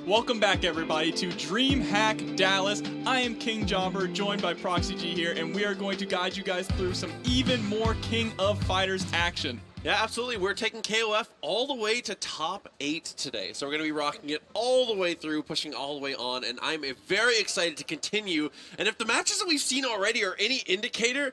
Welcome back, everybody, to DreamHack Dallas. I am King Jobber, joined by Proxy G here, and we are going to guide you guys through some even more King of Fighters action. Yeah, absolutely. We're taking KOF all the way to top 8 today. So we're going to be rocking it all the way through, pushing all the way on, and I'm very excited to continue. And if the matches that we've seen already are any indicator,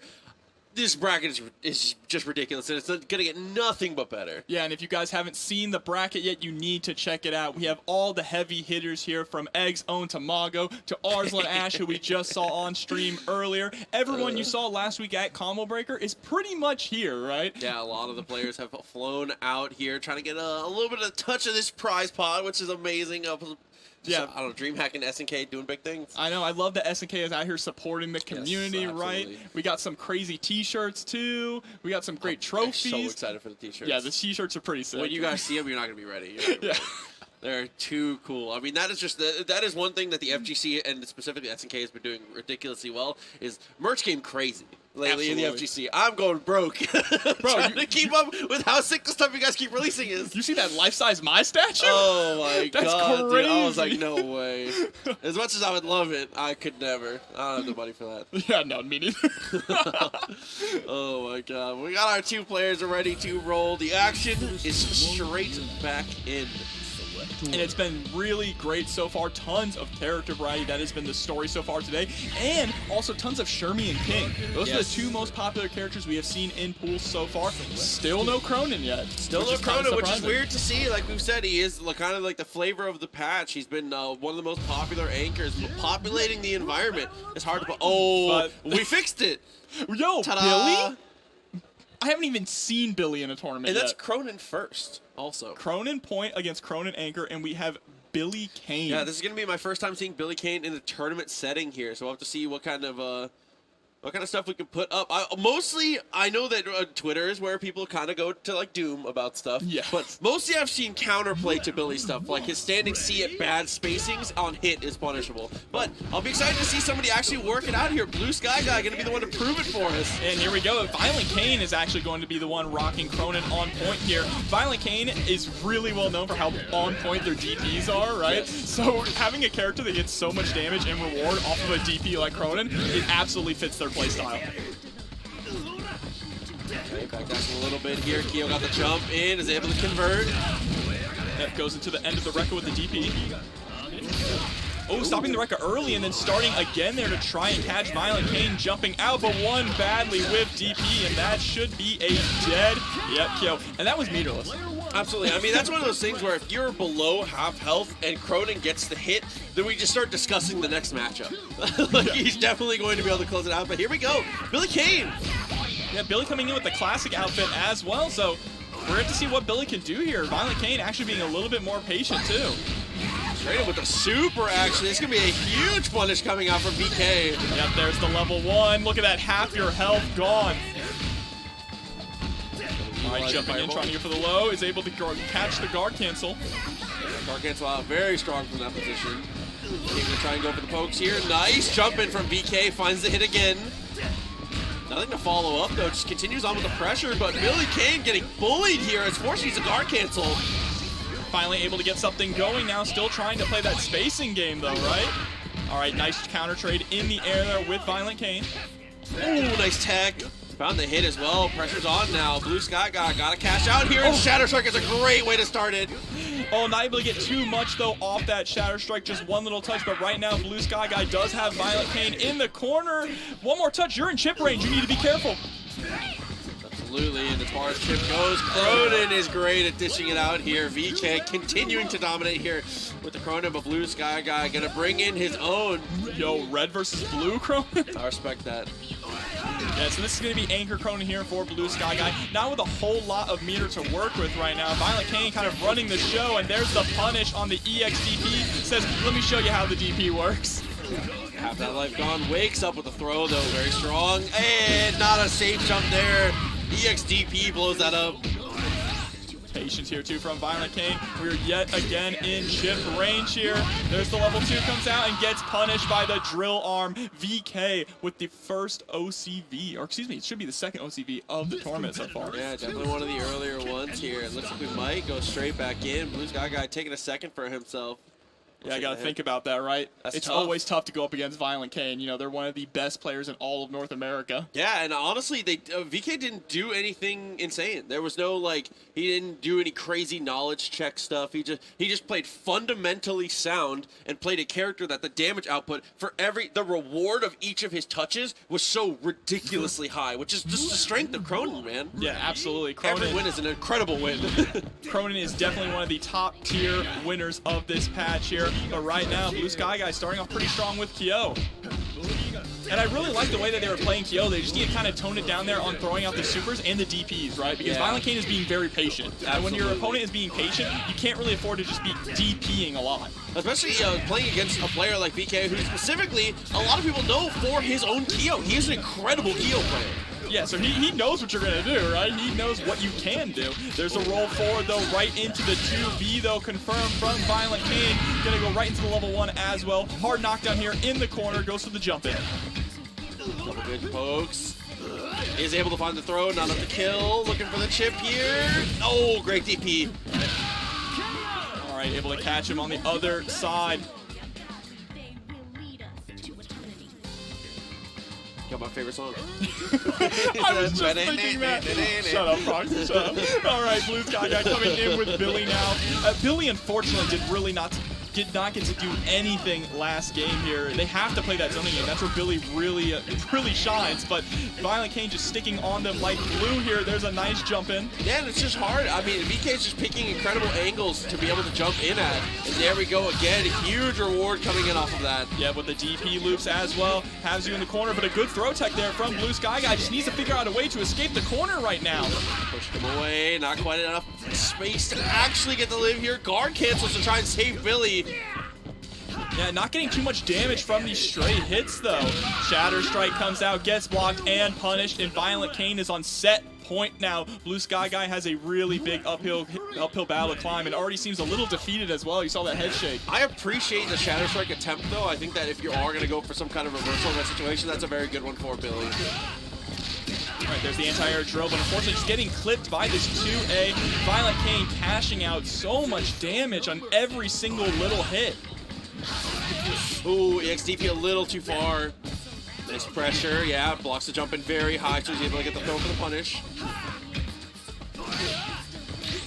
this bracket is just ridiculous, and it's going to get nothing but better. Yeah, and if you guys haven't seen the bracket yet, you need to check it out. We have all the heavy hitters here, from Egg's own to Mago to Arslan Ash, who we just saw on stream earlier. Everyone you saw last week at Combo Breaker is pretty much here, right? Yeah, a lot of the players have flown out here, trying to get a little bit of a touch of this prize pot, which is amazing. Yeah, I don't know, DreamHack and SNK doing big things. I know, I love that SNK is out here supporting the community, yes, right? We got some crazy t-shirts too. We got some great trophies. I'm so excited for the t-shirts. Yeah, the t-shirts are pretty sick. When you guys see them, you're not going to be ready. Yeah. They're too cool. I mean, that is that is one thing that the FGC and specifically SNK has been doing ridiculously well, is merch game crazy lately. Absolutely. In the FGC. I'm going broke. Bro, trying to keep up with how sick the stuff you guys keep releasing is. You see that life-size my statue? Oh my That's god, crazy. dude. I was like, no way. As much as I would love it, I could never. I don't have the money for that. Yeah, no, me neither. Oh my god. We got our two players ready to roll. The action is straight back in. And it's been really great so far. Tons of character variety. That has been the story so far today. And also tons of Shermie and King. Those are the two most popular characters we have seen in pools so far. Still no Cronin yet. Still no Cronin, which is weird to see. Like we've said, he is kind of like the flavor of the patch. He's been one of the most popular anchors, populating the environment. It's hard to... Oh, we fixed it. Yo, Billy? I haven't even seen Billy in a tournament and that's yet. Cronin first, also. Cronin point against Cronin anchor, and we have Billy Kane. Yeah, this is going to be my first time seeing Billy Kane in the tournament setting here, so we'll have to see what kind of stuff we can put up. Mostly, I know that Twitter is where people kind of go to, like, doom about stuff. Yeah. But mostly I've seen counterplay to Billy stuff. Like, his standing C at bad spacings on hit is punishable. But I'll be excited to see somebody actually work it out here. Blue Sky Guy going to be the one to prove it for us. And here we go. Violent Kane is actually going to be the one rocking Cronin on point here. Violent Kane is really well known for how on point their DPs are, right? Yes. So having a character that gets so much damage and reward off of a DP like Cronin, it absolutely fits their playstyle. Okay, back down a little bit here. Keo got the jump in, is able to convert. That goes into the end of the Rekka with the DP. Oh, stopping the Rekka early and then starting again there to try and catch Violent Kane jumping out, but one badly whipped DP, and that should be a dead Keo. And that was meterless. Absolutely. I mean, that's one of those things where if you're below half health and Cronin gets the hit, then we just start discussing the next matchup. He's definitely going to be able to close it out. But here we go. Billy Kane. Yeah, Billy coming in with the classic outfit as well. So we're going to see what Billy can do here. Violent Kane actually being a little bit more patient, too. Straight up with the super, actually. It's going to be a huge punish coming out from BK. Yep, there's the level 1. Look at that, half your health gone. All right, jumping in, trying to go for the low, is able to catch the guard cancel. Guard cancel out very strong from that position. He's going to try and go for the pokes here. Nice jump in from BK, finds the hit again. Nothing to follow up, though. Just continues on with the pressure, but Billy Kane getting bullied here as forced to use a guard cancel. Finally able to get something going now, still trying to play that spacing game, though, right? All right, nice counter trade in the air there with Violent Kane. Ooh, nice tech. Found the hit as well. Pressure's on now. Blue Sky Guy got to cash out here, and Shatter Strike is a great way to start it. Oh, not able to get too much, though, off that Shatter Strike. Just one little touch, but right now, Blue Sky Guy does have Violent Kane in the corner. One more touch, you're in chip range. You need to be careful. Absolutely, and as far as chip goes, Cronin is great at dishing it out here. VK continuing to dominate here with the Cronin, but Blue Sky Guy going to bring in his own. Yo, red versus blue Cronin? I respect that. Yeah, so this is going to be Anchor Cronin here for Blue Sky Guy. Not with a whole lot of meter to work with right now. Violent Kane kind of running the show, and there's the punish on the EXDP. Says, let me show you how the DP works. Half that life gone. Wakes up with a throw, though. Very strong. And not a safe jump there. EXDP blows that up. Patience here, too, from Violent Kane. We're yet again in chip range here. There's the level 2 comes out and gets punished by the drill arm. VK with the first OCV, or excuse me, it should be the second OCV of the tournament so far. Yeah, definitely one of the earlier ones here. It looks like we might go straight back in. Blue Sky Guy taking a second for himself. Yeah, I got to think about that, right? It's tough. always tough to go up against Violent Kane. You know, they're one of the best players in all of North America. Yeah, and honestly, VK didn't do anything insane. There was no, like, he didn't do any crazy knowledge check stuff. He just played fundamentally sound and played a character that the damage output for the reward of each of his touches was so ridiculously high, which is just the strength of Cronin, man. Yeah, absolutely. Cronin, Every win is an incredible win. Cronin is definitely one of the top tier winners of this patch here. But right now, Blue Sky Guy starting off pretty strong with Kyo. And I really like the way that they were playing Kyo. They just need to kind of tone it down there on throwing out the supers and the DPs, right? Because Violent Kane is being very patient. Absolutely. And when your opponent is being patient, you can't really afford to just be DPing a lot. Especially playing against a player like VK, who specifically a lot of people know for his own Kyo. He is an incredible Kyo player. Yeah, so he knows what you're going to do, right? He knows what you can do. There's a roll forward, though, right into the 2B, though, confirmed from Violent Kane. Going to go right into the level 1 as well. Hard knockdown here in the corner, goes for the jump in. Couple good pokes. Is able to find the throw, not enough to kill. Looking for the chip here. Oh, great DP. All right, able to catch him on the other side. Got my favorite song. I was just thinking that. Shut up, Proxy, shut up. All right, Blue Sky Guy coming in with Billy now. Billy, unfortunately, did not get to do anything last game here. They have to play that zoning game. That's where Billy really shines. But Violent Kane just sticking on them like glue here. There's a nice jump in. Yeah, and it's just hard. I mean, VK's just picking incredible angles to be able to jump in at. And there we go again. A huge reward coming in off of that. Yeah, with the DP loops as well. Has you in the corner, but a good throw tech there from Blue Sky Guy. Just needs to figure out a way to escape the corner right now. Pushed him away. Not quite enough space to actually get to live here. Guard cancels to try and save Billy. Yeah, not getting too much damage from these stray hits, though. Shatter Strike comes out, gets blocked and punished, and Violent Kane is on set point now. Blue Sky Guy has a really big uphill battle to climb and already seems a little defeated as well. You saw that head shake. I appreciate the Shatter Strike attempt, though. I think that if you are going to go for some kind of reversal in that situation, that's a very good one for Billy. All right, there's the anti-air drill, but unfortunately just getting clipped by this 2A. Violent Kane cashing out so much damage on every single little hit. Ooh, EXDP a little too far. Nice pressure, yeah, blocks the jump in very high, so he's able to get the throw for the punish.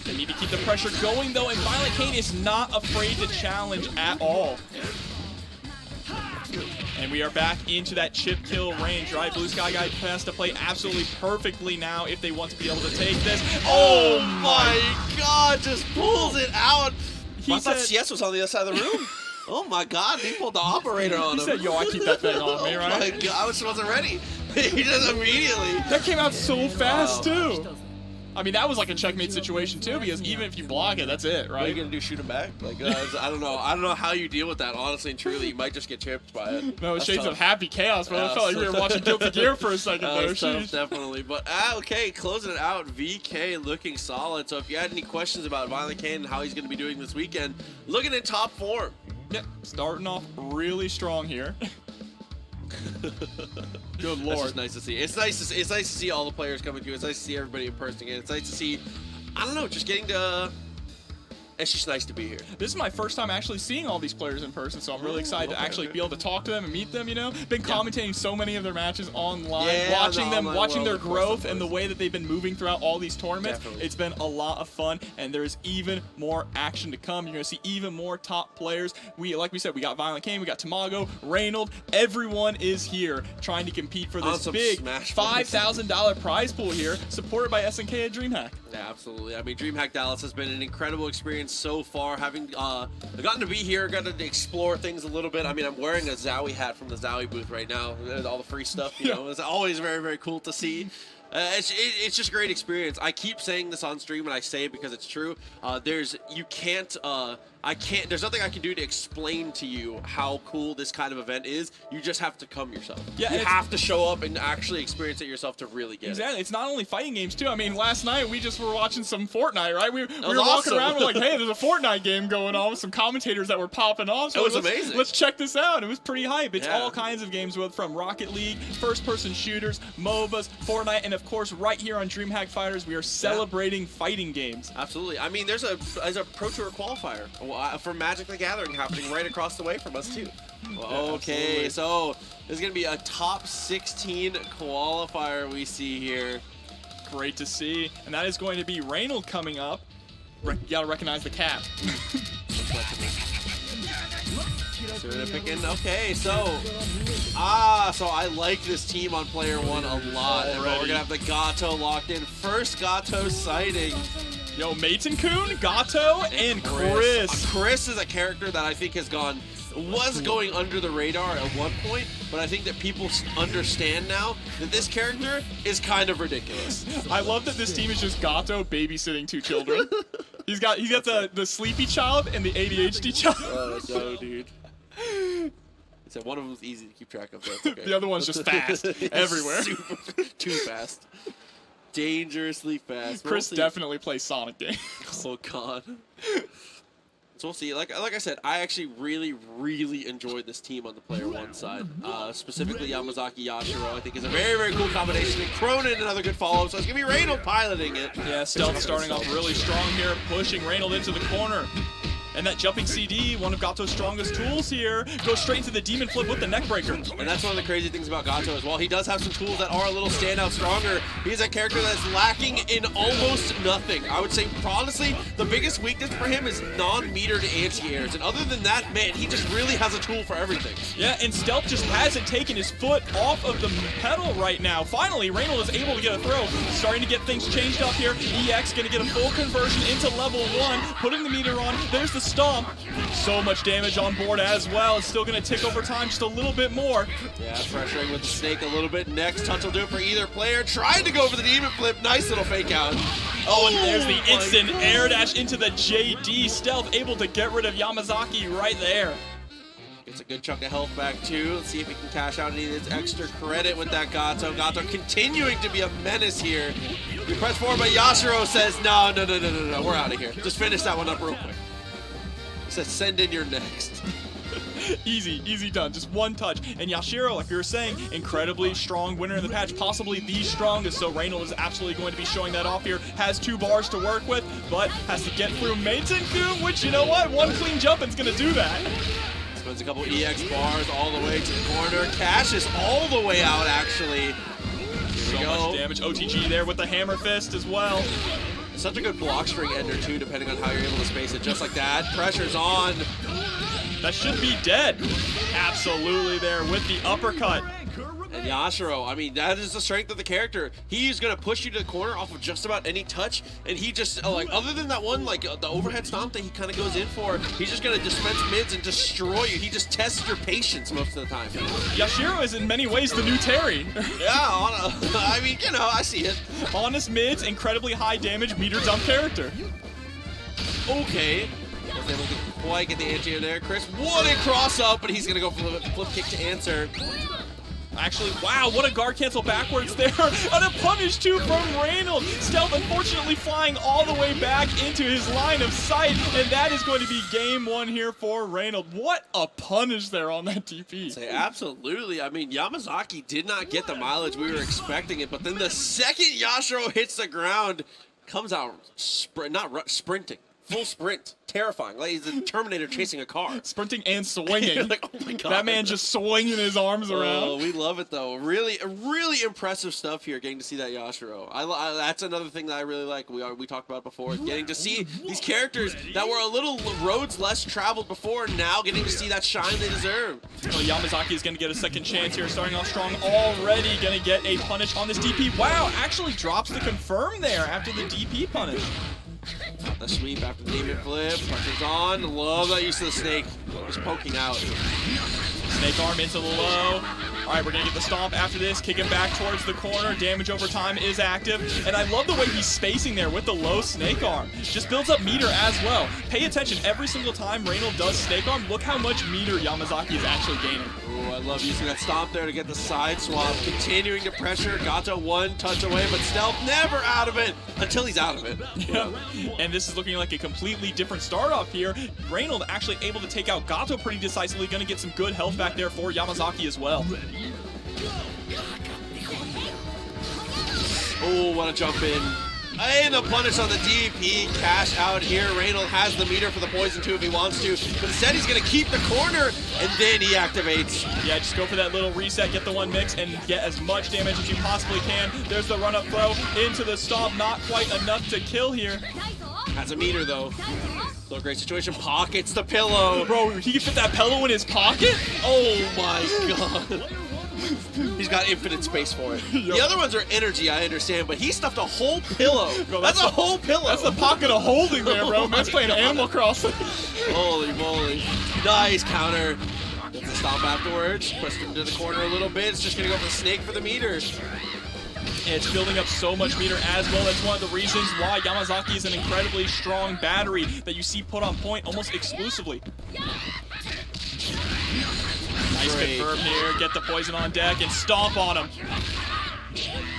They need to keep the pressure going, though, and Violent Kane is not afraid to challenge at all. And we are back into that chip kill range, right? Blue Sky Guy has to play absolutely perfectly now if they want to be able to take this. Oh my god, just pulls it out. He said CS was on the other side of the room. Oh my god, he pulled the operator on him. He said, yo, I keep that thing on me, right? Oh my god, I wasn't ready. He just immediately. That came out so fast, too. I mean, that was like a checkmate situation, too, because even if you block it, that's it, right? What are you going to do, shoot him back? Like, I don't know. I don't know how you deal with that, honestly and truly. You might just get chipped by it. No, it's shades of happy chaos, bro. I felt like we were watching Guilty Gear for a second there. Tough, definitely. But, okay, closing it out, VK looking solid. So if you had any questions about Violent Kane and how he's going to be doing this weekend, looking in top form. Yep, starting off really strong here. Good lord. That's just nice to see. It's nice to see all the players coming through. It's nice to see everybody in person again. It's nice to see, I don't know, just getting to. It's just nice to be here. This is my first time actually seeing all these players in person, so I'm really excited to actually be able to talk to them and meet them, you know? Been commentating so many of their matches online, watching their growth and the way that they've been moving throughout all these tournaments. Definitely. It's been a lot of fun, and there's even more action to come. You're going to see even more top players. Like we said, we got Violent Kane, we got Tamago, Reynold. Everyone is here trying to compete for this big $5,000 prize pool here, supported by SNK at DreamHack. Yeah, absolutely. I mean, DreamHack Dallas has been an incredible experience so far. Having gotten to be here, gotten to explore things a little bit. I mean, I'm wearing a Zowie hat from the Zowie booth right now. All the free stuff, you know. It's always very, very cool to see. It's just a great experience. I keep saying this on stream, and I say it because it's true. There's nothing I can do to explain to you how cool this kind of event is. You just have to come yourself. Yeah, you have to show up and actually experience it yourself to really get it. Exactly. It's not only fighting games, too. I mean, last night we just were watching some Fortnite, right? We were walking around, we're like, hey, there's a Fortnite game going on with some commentators that were popping off. So it was amazing. Let's check this out. It was pretty hype. It's all kinds of games, from Rocket League, first-person shooters, MOBAs, Fortnite, and of course, right here on DreamHack Fighters, we are celebrating fighting games. Absolutely. I mean, there's a Pro Tour qualifier for Magic the Gathering happening right across the way from us too. Okay, so there's gonna be a top 16 qualifier we see here. Great to see, and that is going to be Reynold coming up. You gotta recognize the cap. Okay, so I like this team on player 1 a lot. And we're gonna have the Gato locked in. First Gato sighting. Yo, Maton-kun, Gato, and Chris. Chris is a character that I think was going under the radar at one point, but I think that people understand now that this character is kind of ridiculous. I love that this team is just Gato babysitting 2 children. He's got the sleepy child and the ADHD child. Oh no, dude. So one of them's easy to keep track of. That's okay. The other one's just fast everywhere. Too fast. Dangerously fast. Chris definitely plays Sonic games. Oh god. So we'll see. Like I said, I actually really enjoyed this team on the player 1 side. Specifically Yamazaki Yashiro, I think is a very cool combination. And Cronin, another good follow-up. So it's gonna be Reynold piloting it. Yeah, Stealth starting off really strong here, pushing Reynold into the corner. And that jumping CD, one of Gato's strongest tools here, goes straight into the Demon Flip with the Neckbreaker. And that's one of the crazy things about Gato as well. He does have some tools that are a little standout stronger. He's a character that's lacking in almost nothing. I would say, honestly, the biggest weakness for him is non-metered anti-airs. And other than that, man, he just really has a tool for everything. Yeah, and Stealth just hasn't taken his foot off of the pedal right now. Finally, Reynold is able to get a throw. Starting to get things changed up here. EX going to get a full conversion into level 1, putting the meter on. There's the stomp. So much damage on board as well. It's still going to tick over time just a little bit more. Yeah, pressuring with the snake a little bit. Next touch will do it for either player. Trying to go for the Demon Flip. Nice little fake out. Oh, and there's the instant air dash into the JD. Stealth able to get rid of Yamazaki right there. Gets a good chunk of health back too. Let's see if he can cash out any of his extra credit with that Gato. Gato continuing to be a menace here. We press forward, but Yashiro says, no, we're out of here. Just finish that one up real quick. Says send in your next. Easy done. Just one touch. And Yashiro, like you were saying, incredibly strong winner in the patch, possibly the strongest. So Reynold is absolutely going to be showing that off here. Has 2 bars to work with, but has to get through Maton-kun, which, you know what? One clean jump is going to do that. Spends a couple EX bars all the way to the corner. Cash is all the way out, actually. So much damage. OTG there with the hammer fist as well. Such a good block string ender too, depending on how you're able to space it. Just like that. Pressure's on. That should be dead. Absolutely there with the uppercut. And Yashiro, I mean, that is the strength of the character. He's going to push you to the corner off of just about any touch, and he just, like, other than that one, like, the overhead stomp that he kind of goes in for, he's just going to dispense mids and destroy you. He just tests your patience most of the time. Yashiro is in many ways the new Terry. Yeah, I mean, you know, I see it. Honest mids, incredibly high damage, meter dump character. Okay. Was able to quite get the anti-air there. Chris wouldn't cross up, but he's going to go for the flip kick to answer. Actually, wow, what a guard cancel backwards there. And a punish too from Reynold. Stealth unfortunately flying all the way back into his line of sight. And that is going to be game 1 here for Reynold. What a punish there on that TP. Say, absolutely. I mean, Yamazaki did not get the mileage we were expecting it. But then the second Yashiro hits the ground, comes out sprinting. Full sprint. Terrifying. Like he's a Terminator chasing a car. Sprinting and swinging. Like, oh my god. That man just swinging his arms around. Oh, we love it though. Really impressive stuff here. Getting to see that Yashiro. That's another thing that I really like. We talked about it before. Getting to see these characters that were a little roads less traveled before, now getting to see that shine they deserve. Well, Yamazaki is going to get a second chance here. Starting off strong already. Going to get a punish on this DP. Wow, actually drops the confirm there after the DP punish. The sweep after the Demon Flip. Pressure's on. Love that use of the snake. Just poking out. Snake arm into the low. All right, we're going to get the stomp after this. Kick him back towards the corner. Damage over time is active. And I love the way he's spacing there with the low snake arm. Just builds up meter as well. Pay attention. Every single time Reynold does snake arm, look how much meter Yamazaki is actually gaining. Ooh, I love using that stomp there to get the side swap. Continuing to pressure. Gato one touch away, but Stealth never out of it until he's out of it. Yeah. And this is looking like a completely different start off here. Reynold actually able to take out Gato pretty decisively. Going to get some good health back there for Yamazaki as well. Oh, what a jump in. And the punish on the DP, cash out here. Reynolds has the meter for the poison too if he wants to, but instead he's gonna keep the corner, and then he activates. Yeah, just go for that little reset, get the one mix, and get as much damage as you possibly can. There's the run-up throw into the stomp, not quite enough to kill here. Has a meter though. So great situation, pockets the pillow. Bro, he can fit that pillow in his pocket? Oh my god. He's got infinite space for it. The other ones are energy, I understand, but he stuffed a whole pillow. Bro, that's a whole pillow. That's the pocket of holding there, bro. Man's playing Animal Crossing. Holy moly. Nice counter. Gets a stomp afterwards. Pushed him to the corner a little bit. It's just going to go for the snake for the meters. And it's building up so much meter as well. That's one of the reasons why Yamazaki is an incredibly strong battery that you see put on point almost exclusively. Nice confirm here, get the poison on deck and stomp on him.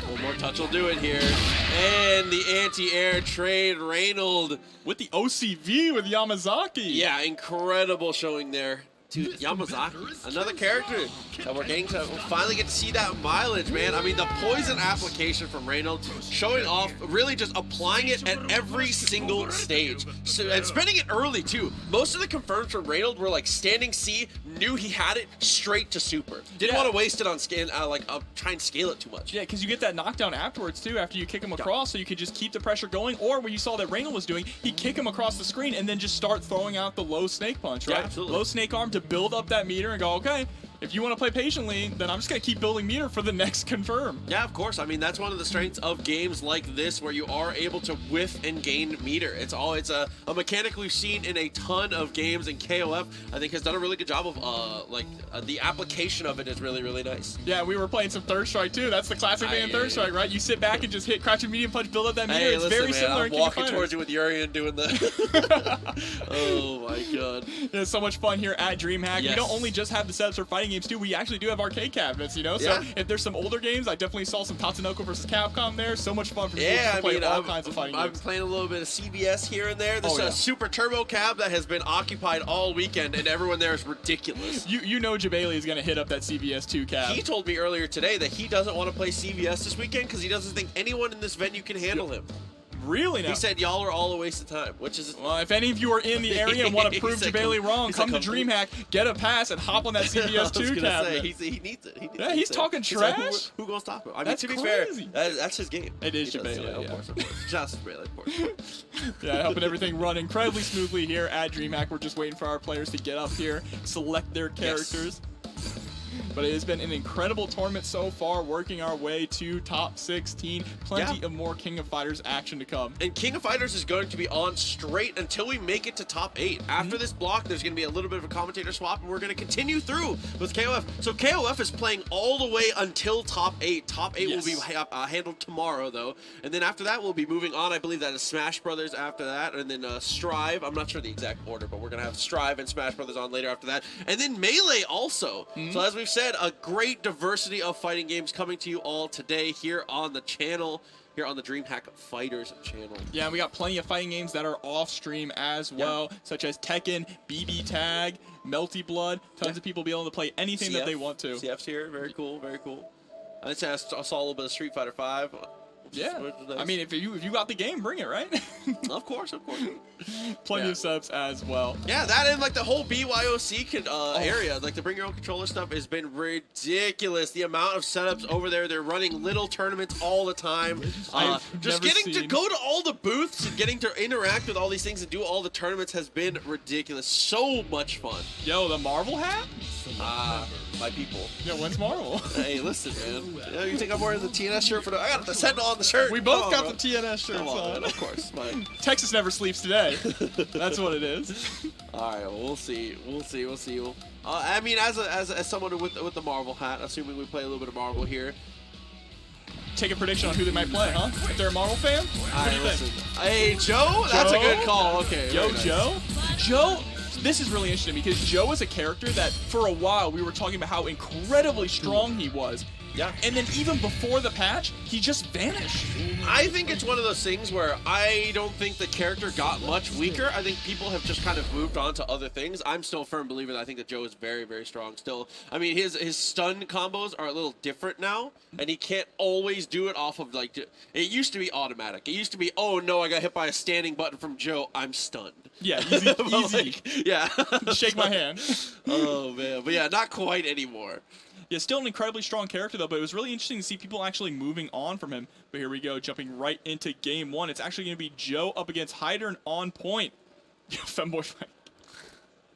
One more touch will do it here. And the anti-air trade, Reynolds. With the OCV with Yamazaki. Yeah, incredible showing there. Dude, Yamazaki, another character that we're getting to finally get to see that mileage, man. I mean, the poison application from Reynolds, showing off, really just applying it at every single stage. So, and spending it early, too. Most of the confirms from Reynolds were like standing C, knew he had it, straight to super. Didn't want to waste it on try and scale it too much. Yeah, because you get that knockdown afterwards, too, after you kick him across, so you could just keep the pressure going. Or what you saw that Reynolds was doing, he'd kick him across the screen and then just start throwing out the low snake punch, right? Yeah, absolutely. Low snake arm to build up that meter and go, okay, if you want to play patiently, then I'm just going to keep building meter for the next confirm. Yeah, of course. I mean, that's one of the strengths of games like this where you are able to whiff and gain meter. It's a mechanic we've seen in a ton of games, and KOF, I think, has done a really good job of, the application of it is really, really nice. Yeah, we were playing some Third Strike, too. That's the classic thing in Third Strike, right? You sit back and just hit crouching medium punch, build up that meter. Hey, it's listen, very man, similar I'm in King of walking Fighters. towards you with Yuri and doing the... Oh, my God. There's so much fun here at DreamHack. Yes. We don't only just have the setups for fighting games, too. We actually do have arcade cabinets, you know? Yeah. So if there's some older games, I definitely saw some Tatsunoko versus Capcom there. So much fun for me Yeah, to play all I've kinds of fighting been games. playing a little bit of CBS here and there. This Super Turbo Cab that has been occupied all weekend, and everyone there is ridiculous. You know Jabali is going to hit up that CBS 2 cab. He told me earlier today that he doesn't want to play CVS this weekend because he doesn't think anyone in this venue can handle him. Really now? He said y'all are all a waste of time, which is... Well, if any of you are in the area and want to prove Jabali wrong, come to come DreamHack, get a pass, and hop on that CBS 2 cabinet. He needs it. Yeah, he's talking trash. Like, who gonna stop him? I mean, That's to be crazy. fair, that's his game. It is He does, Jabali, of course. Just Jabali, of course. Yeah, helping everything run incredibly smoothly here at DreamHack. We're just waiting for our players to get up here, select their characters. But it has been an incredible tournament so far, working our way to top 16. Plenty of more King of Fighters action to come. And King of Fighters is going to be on straight until we make it to top 8. After this block, there's going to be a little bit of a commentator swap, and we're going to continue through with KOF. So KOF is playing all the way until top 8. Top 8 will be handled tomorrow, though. And then after that, we'll be moving on. I believe that is Smash Brothers after that, and then Strive. I'm not sure the exact order, but we're going to have Strive and Smash Brothers on later after that. And then Melee also. So as we've said, a great diversity of fighting games coming to you all today here on the channel, here on the DreamHack Fighters channel. Yeah, we got plenty of fighting games that are off stream as well, such as Tekken, BB Tag, Melty Blood. Tons of people be able to play anything that they want to. CF's here, very cool, very cool. I saw a little bit of Street Fighter 5. Yeah, I mean, if you got the game, bring it, right? Of course, of course. Plenty of subs as well. Yeah, that and like the whole BYOC area, like the bring your own controller stuff has been ridiculous. The amount of setups over there, they're running little tournaments all the time. Just getting to go to all the booths and getting to interact with all these things and do all the tournaments has been ridiculous. So much fun. Yo, the Marvel hat? My people. Yeah, when's Marvel? Hey, listen, man. You know, you think I'm wearing the TNS shirt for I got the Sentinel on the shirt. We both got the TNS shirts on. Man, of course. Texas never sleeps today. That's what it is. All right, well, we'll see. I mean, as someone with the Marvel hat, assuming we play a little bit of Marvel here. Take a prediction on who they might play, huh? If they're a Marvel fan? What do you think? Hey, Joe? That's a good call. Okay. Yo, nice. Joe? Joe? This is really interesting because Joe is a character that for a while we were talking about how incredibly strong he was. Yeah. And then even before the patch, he just vanished. I think it's one of those things where I don't think the character got much weaker. I think people have just kind of moved on to other things. I'm still a firm believer that I think that Joe is very, very strong still. I mean, his stun combos are a little different now, and he can't always do it off of, like, it used to be automatic. It used to be, oh no, I got hit by a standing button from Joe, I'm stunned. Yeah, easy. Easy. Like, yeah. Shake my hand. Oh, man. But yeah, not quite anymore. Yeah, still an incredibly strong character, though, but it was really interesting to see people actually moving on from him. But here we go, jumping right into game one. It's actually going to be Joe up against Hydern on point. Femboy fight.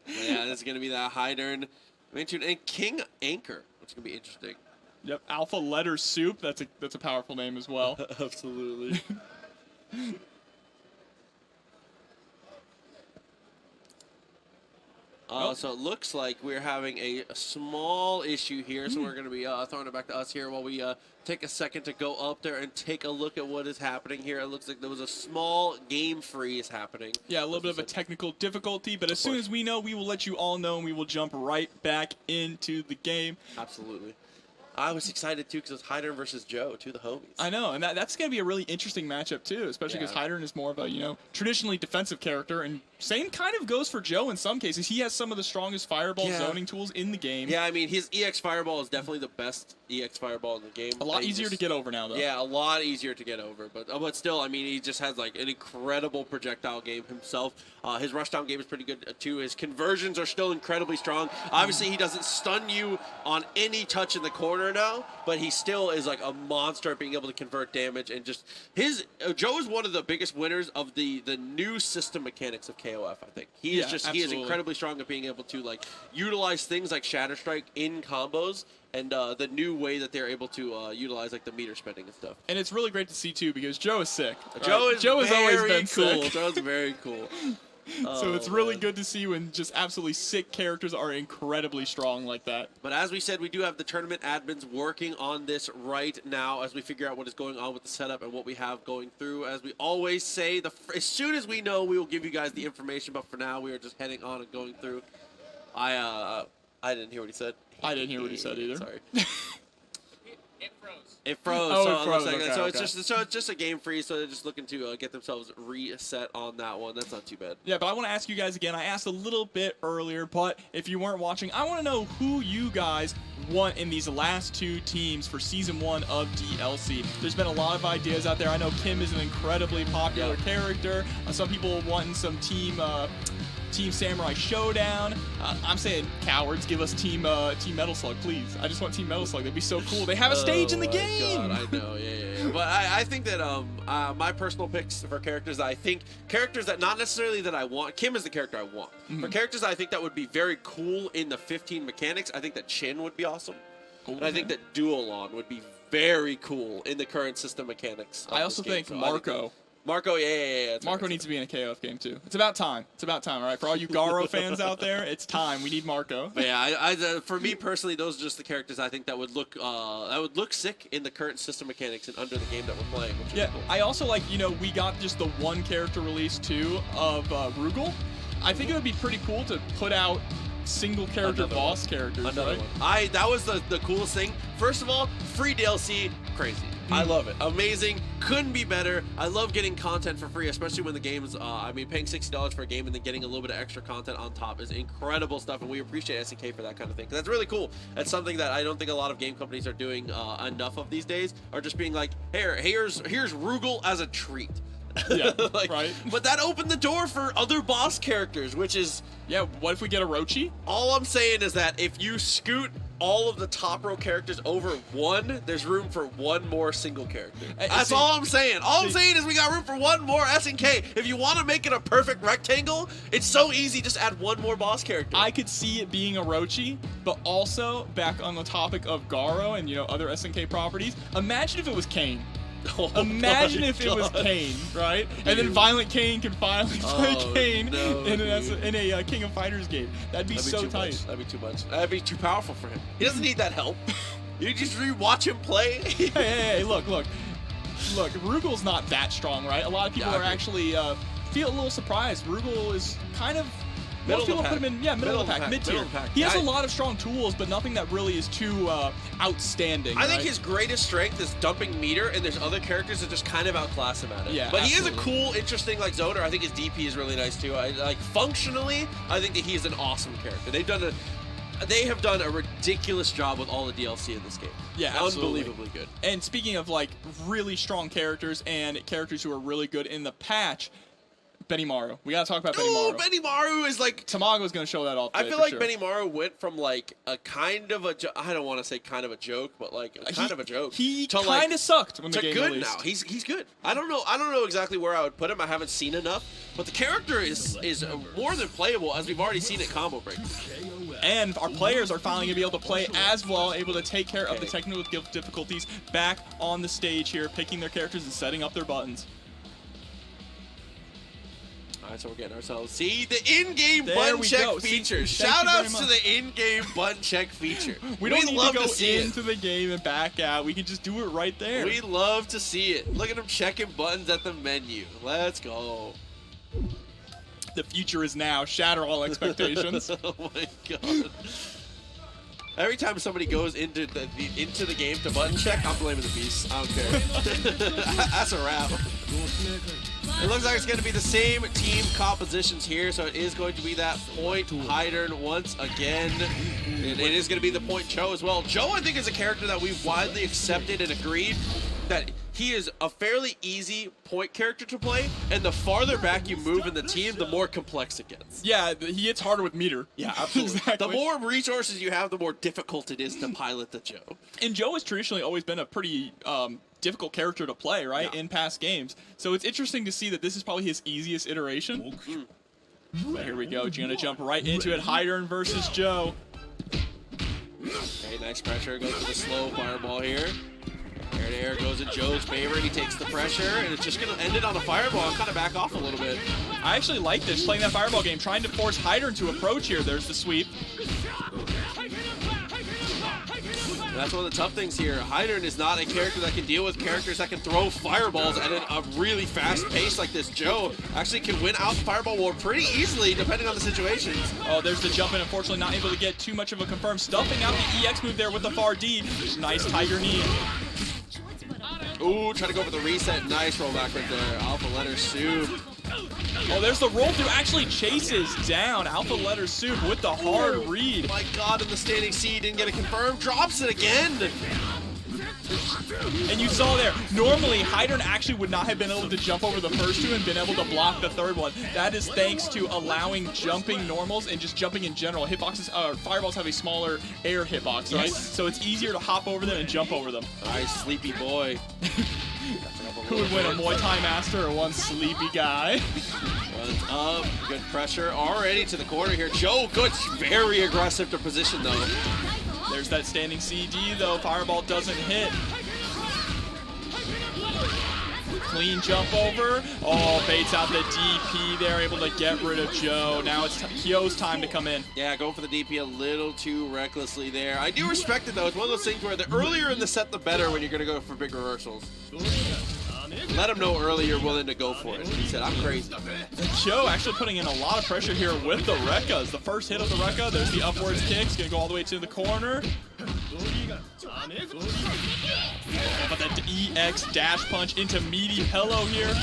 Yeah, this is going to be that Hydern, and King Anchor, which is going to be interesting. Yep, Alpha Letter Soup. That's a powerful name as well. Absolutely. So it looks like we're having a small issue here, so we're going to be throwing it back to us here while we take a second to go up there and take a look at what is happening here. It looks like there was a small game freeze happening. Yeah, a little bit of a technical difficulty, but as soon as we know, we will let you all know, and we will jump right back into the game. Absolutely. I was excited, too, because it's Hydern versus Joe, two of the homies. I know, and that's going to be a really interesting matchup, too, especially because Hydern is more of a, traditionally defensive character, and same kind of goes for Joe in some cases. He has some of the strongest fireball zoning tools in the game. Yeah, I mean, his EX Fireball is definitely the best EX Fireball in the game. A lot easier to get over now, though. Yeah, a lot easier to get over, but still, I mean, he just has, like, an incredible projectile game himself. His rushdown game is pretty good, too. His conversions are still incredibly strong. Obviously, he doesn't stun you on any touch in the corner now, but he still is like a monster at being able to convert damage, and just Joe is one of the biggest winners of the new system mechanics of KOF. I think he is incredibly strong at being able to like utilize things like Shatter Strike in combos, and the new way that they're able to utilize like the meter spending and stuff. And it's really great to see too, because Joe is sick. Right? Joe has always been cool. Sick. Joe's very cool. So it's really good to see when just absolutely sick characters are incredibly strong like that. But as we said, we do have the tournament admins working on this right now as we figure out what is going on with the setup and what we have going through. As we always say, as soon as we know, we will give you guys the information. But for now, we are just heading on and going through. I didn't hear what he said. I didn't hear what he said either. Sorry. It froze. It froze. Oh, so it froze. Like Okay, so okay. it's just a game freeze. So they're just looking to get themselves reset on that one. That's not too bad. Yeah, but I want to ask you guys again. I asked a little bit earlier, but if you weren't watching, I want to know who you guys want in these last two teams for Season 1 of DLC. There's been a lot of ideas out there. I know Kim is an incredibly popular character. Some people wanting some Team Samurai Showdown. I'm saying cowards, give us Team Metal Slug, please. I just want Team Metal Slug. That'd be so cool. They have a stage in the game. God, I know, yeah. But I think that my personal picks for characters, characters that not necessarily that I want. Kim is the character I want. For characters I think that would be very cool in the 15 mechanics, I think that Chin would be awesome. And I think that Dualon would be very cool in the current system mechanics. I also think Marco. Marco, yeah. Marco needs to be in a KOF game too. It's about time. All right? For all you Garo fans out there, it's time. We need Marco. But yeah, for me personally, those are just the characters I think that would look sick in the current system mechanics and under the game that we're playing. Which is cool. I also like, we got just the one character release too of Rugal. I think it would be pretty cool to put out single character boss characters. Another one. That was the coolest thing. First of all, free DLC, crazy. I love it. Amazing. Couldn't be better. I love getting content for free, especially when the game's, paying $60 for a game and then getting a little bit of extra content on top is incredible stuff, and we appreciate SNK for that kind of thing. That's really cool. That's something that I don't think a lot of game companies are doing enough of these days, or just being like, here's Rugal as a treat. Yeah, right. But that opened the door for other boss characters, which is... Yeah, what if we get a Rochi? All I'm saying is that if you scoot all of the top row characters over one, there's room for one more single character. That's all I'm saying. All I'm saying is we got room for one more SNK. If you want to make it a perfect rectangle, it's so easy. Just add one more boss character. I could see it being a Rochi, but also, back on the topic of Garo and, other SNK properties, imagine if it was Kane. Imagine if it was Kane, right? And then Violent Kane can finally play Kane in a King of Fighters game. That'd be so tight. That'd be too much. That'd be too powerful for him. He doesn't need that help. You just watch him play. Hey, look. Rugal's not that strong, right? A lot of people are actually feel a little surprised. Rugal is kind of Most people pack. put him in, yeah, middle of the pack, mid-tier. He has a lot of strong tools, but nothing that really is too outstanding. I think his greatest strength is dumping meter, and there's other characters that just kind of outclass him at it. Yeah, but he is a absolutely. cool, interesting, like Zoder. I think his DP is really nice too. Like functionally, I think that he is an awesome character. They have done a ridiculous job with all the DLC in this game. Yeah, absolutely. Unbelievably good. And speaking of like really strong characters and characters who are really good in the patch, Benimaru. We gotta talk about Benimaru. Oh, Benimaru is like... Tamago's gonna show that off today, I feel for like sure. Benimaru went from like a kind of a... I don't want to say kind of a joke, but like kind of a joke. He to, kind of sucked when the to game good released. now. He's good. I don't know exactly where I would put him. I haven't seen enough, but the character is more than playable, as we've already seen at Combo Break. And our players are finally going to be able to play as well, able to take care of the technical difficulties back on the stage here, picking their characters and setting up their buttons. All right, so we're getting ourselves... See, the in-game There button we check go. feature. See, thank you very Shout-outs to much. the in-game button check feature. We don't need love to go see into the game and back out. We can just do it right there. We love to see it. Look at them checking buttons at the menu. Let's go. The future is now. Shatter all expectations. Oh my god. Every time somebody goes into the game to button check, I'm blaming the beast. I don't care. That's a wrap. It looks like it's going to be the same team compositions here, so it is going to be that point Hydern once again. It is going to be the point Joe as well. Joe, I think, is a character that we've widely accepted and agreed that he is a fairly easy point character to play, and the farther back you move in the team, the more complex it gets. Yeah, he hits harder with meter. Yeah, absolutely. Exactly. The more resources you have, the more difficult it is to pilot the Joe. And Joe has traditionally always been a pretty difficult character to play, right, in past games. So it's interesting to see that this is probably his easiest iteration. But here we go. Gonna jump right into it. Hydern versus Joe. Okay, nice pressure. Goes for the slow fireball here. Air to air goes in Joe's favor. He takes the pressure, and it's just going to end it on a fireball and kind of back off a little bit. I actually like this, playing that fireball game, trying to force Hydern to approach here. There's the sweep. And that's one of the tough things here. Hydern is not a character that can deal with characters that can throw fireballs at a really fast pace like this. Joe actually can win out the fireball war pretty easily, depending on the situations. Oh, there's the jump in. Unfortunately, not able to get too much of a confirm. Stuffing out the EX move there with the far D. Nice Tiger knee. Ooh, trying to go for the reset. Nice rollback right there. Alpha letter soup. Oh, there's the roll through. Actually chases down Alpha letter soup with the hard read. My god, in the standing C, didn't get it confirmed. Drops it again. And you saw there, normally Hydern actually would not have been able to jump over the first two and been able to block the third one. That is thanks to allowing jumping normals and just jumping in general. Hitboxes, fireballs have a smaller air hitbox, right? So it's easier to hop over them and jump over them. Nice, sleepy boy. Who would win, a Muay Thai master or one sleepy guy? Runs up, good pressure already to the corner here. Joe, good, very aggressive to position though. There's that standing CD though, fireball doesn't hit. Clean jump over. Oh, baits out the DP there, able to get rid of Joe. Now it's Hyo's time to come in. Yeah, going for the DP a little too recklessly there. I do respect it though. It's one of those things where the earlier in the set, the better when you're going to go for big reversals. Let him know early you're willing to go for it. He said, I'm crazy. Joe actually putting in a lot of pressure here with the Rekkas. The first hit of the Rekka, there's the upwards kicks, gonna go all the way to the corner. But that EX dash punch into meaty pillow here.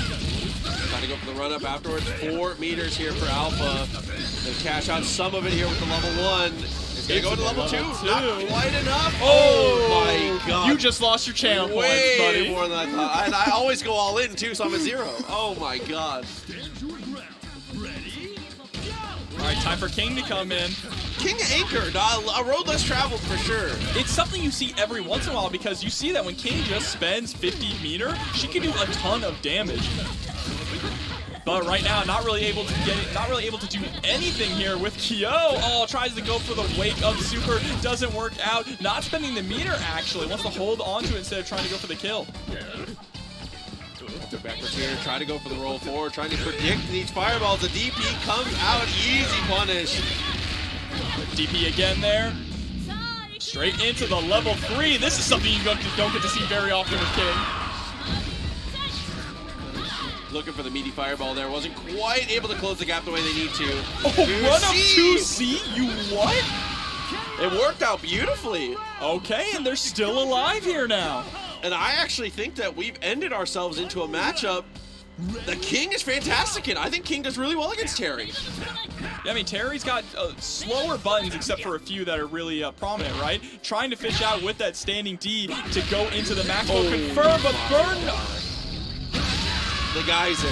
Trying to go for the run up afterwards. 4 meters here for Alpha. They'll cash out some of it here with the level 1. It's gonna go to level 2. Not quite enough. Oh my god. You just lost your channel points, Way buddy. more than I thought. And I always go all in too, so I'm a 0. Oh my god. All right, time for King to come in. King anchored. A road less traveled for sure. It's something you see every once in a while because you see that when King just spends 50 meter, she can do a ton of damage. But right now, not really able to do anything here with Kyo. Oh, tries to go for the wake up super, doesn't work out. Not spending the meter actually, wants to hold onto it instead of trying to go for the kill. Backwards here, trying to go for the roll forward, trying to predict these fireballs. The DP comes out, easy punish. DP again there. Straight into the level 3. This is something you don't get to see very often with King. Looking for the meaty fireball there. Wasn't quite able to close the gap the way they need to. Oh, run up 2C? You what? It worked out beautifully. Okay, and they're still alive here now. And I actually think that we've ended ourselves into a matchup that King is fantastic in. I think King does really well against Terry. Yeah, I mean, Terry's got slower buttons except for a few that are really prominent, right? Trying to fish out with that standing D to go into the max mode confirm, but burn. The geyser.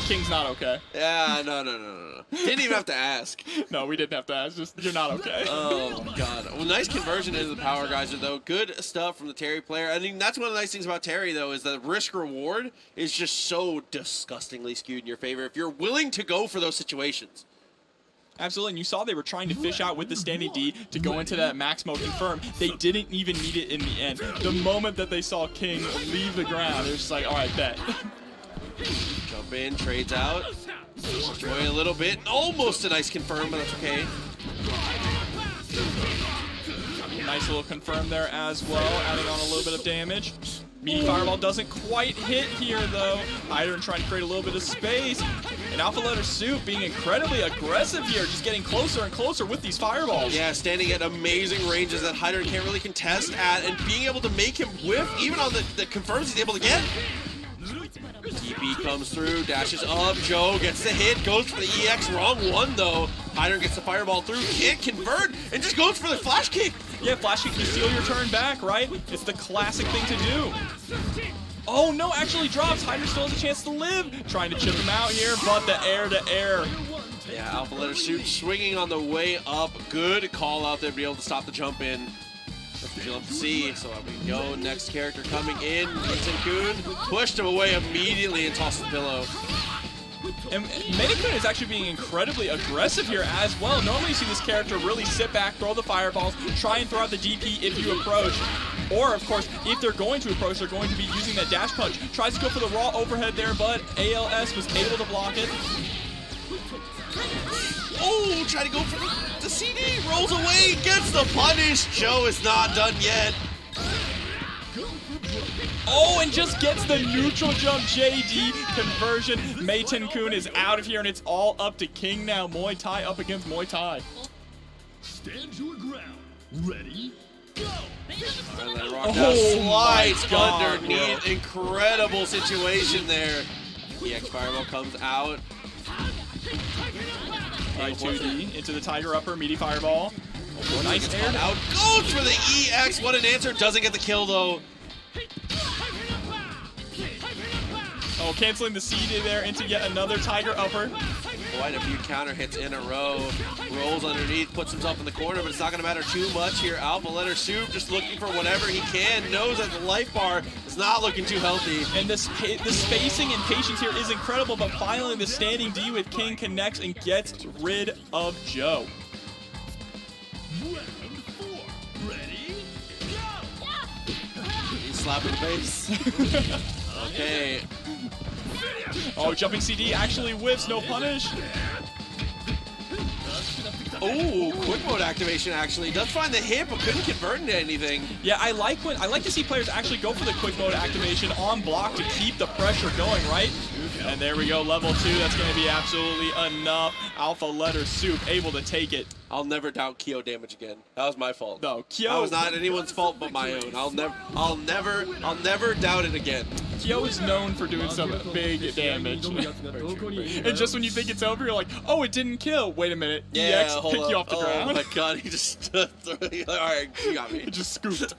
King's not okay. Yeah, no. Didn't even have to ask. No, we didn't have to ask. Just, you're not okay. Oh, God. Well, nice conversion into the power geyser, though. Good stuff from the Terry player. I mean, that's one of the nice things about Terry, though, is that risk-reward is just so disgustingly skewed in your favor if you're willing to go for those situations. Absolutely, and you saw they were trying to fish out with the standing D to go into that max mode confirm. They didn't even need it in the end. The moment that they saw King leave the ground, it was just like, all right, bet. Jump in, trades out. Enjoy a little bit. Almost a nice confirm, but that's okay. Nice little confirm there as well, adding on a little bit of damage. Meaty Fireball doesn't quite hit here, though. Hydron trying to create a little bit of space. And Alpha Letter Soup being incredibly aggressive here, just getting closer and closer with these fireballs. Yeah, standing at amazing ranges that Hydron can't really contest at, and being able to make him whiff, even on the confirms he's able to get. TP comes through, dashes up, Joe gets the hit, goes for the EX, wrong one though. Hydron gets the fireball through, can't convert, and just goes for the flash kick. Yeah, flash kick, you steal your turn back, right? It's the classic thing to do. Oh no, actually drops. Hydron still has a chance to live. Trying to chip him out here, but the air to air. Yeah, Alpha Letter Shoot swinging on the way up. Good call out there to be able to stop the jump in. That's what you love to see. So up we go. Next character coming in. Kun pushed him away immediately and tossed the pillow. And Kun is actually being incredibly aggressive here as well. Normally you see this character really sit back, throw the fireballs, try and throw out the DP if you approach. Or, of course, if they're going to approach, they're going to be using that dash punch. Tries to go for the raw overhead there, but ALS was able to block it. Oh, trying to go for the CD, rolls away, gets the punish. Joe is not done yet. Oh, and just gets the neutral jump JD conversion. Kun is out of here, and it's all up to King now. Muay Thai up against Muay Thai. Stand your ground. Ready? Go! And then Rock slides underneath. Incredible situation there. EX Fireball comes out. Right, 2D into the Tiger Upper, meaty Fireball. Oh, nice air out. Goes for the EX. What an answer. Doesn't get the kill, though. Oh, canceling the CD there into yet another Tiger Upper. Quite a few counter hits in a row. Rolls underneath, puts himself in the corner, but it's not going to matter too much here. Alpha Letter Soup just looking for whatever he can. Knows that the life bar is not looking too healthy. And the spacing and patience here is incredible, but finally the standing D with King connects and gets rid of Joe. Round 4. Ready? Go! He's slapping the face. Okay. Oh, jumping CD actually whiffs, no punish. Oh, quick mode activation actually does find the hit, but couldn't convert into anything. Yeah, I like to see players actually go for the quick mode activation on block to keep the pressure going, right? And there we go, level 2. That's going to be absolutely enough. Alpha Letter Soup able to take it. I'll never doubt Kyo damage again. That was my fault. No, Kyo. That was not anyone's fault but my own. I'll never doubt it again. Kyo is known for doing some big damage. And just when you think it's over, you're like, oh, it didn't kill. Wait a minute. Yeah, EX pick you off the ground. Oh my god, he just all right, you got me. It just scooped.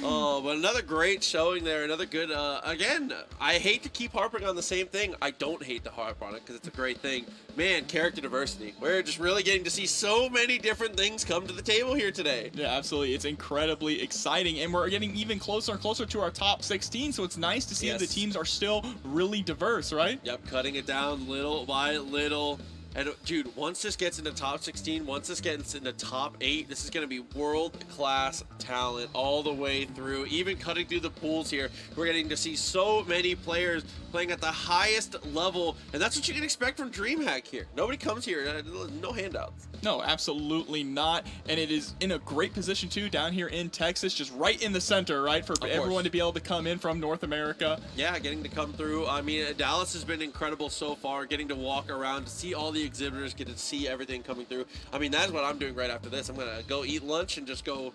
Oh, but another great showing there. Another good, again, I hate to keep harping on the same thing. I don't hate to harp on it because it's a great thing. Man, character diversity. We're just really getting to see so many different things come to the table here today. Yeah, absolutely. It's incredibly exciting, and we're getting even closer and closer to our top 16, so it's nice to see that the teams are still really diverse, right? Yep, cutting it down little by little. And dude, once this gets into top 16, once this gets into top 8, this is going to be world-class talent all the way through. Even cutting through the pools here, we're getting to see so many players playing at the highest level, and that's what you can expect from DreamHack here. Nobody comes here, no handouts. No, absolutely not. And it is in a great position too, down here in Texas, just right in the center, right, for everyone to be able to come in from North America. Yeah, getting to come through. I mean, Dallas has been incredible so far, getting to walk around, to see all the exhibitors, get to see everything coming through. I mean, that's what I'm doing right after this. I'm going to go eat lunch and just go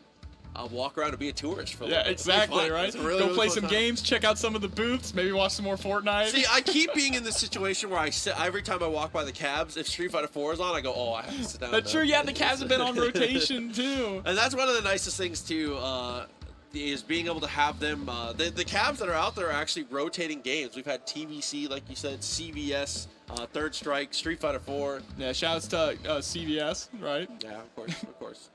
walk around and be a tourist for a little bit. Exactly, right? Really, go play fun some time. games, check out some of the booths, maybe watch some more Fortnite. See, I keep being in this situation where I sit, every time I walk by the cabs, if Street Fighter 4 is on, I go, oh, I have to sit down. That's true, yeah, the Cavs have been on rotation too. And that's one of the nicest things too, is being able to have them, the cabs that are out there are actually rotating games. We've had TVC, like you said, CVS, Third Strike, Street Fighter 4. Yeah, shouts to CVS, right? Yeah, of course, of course.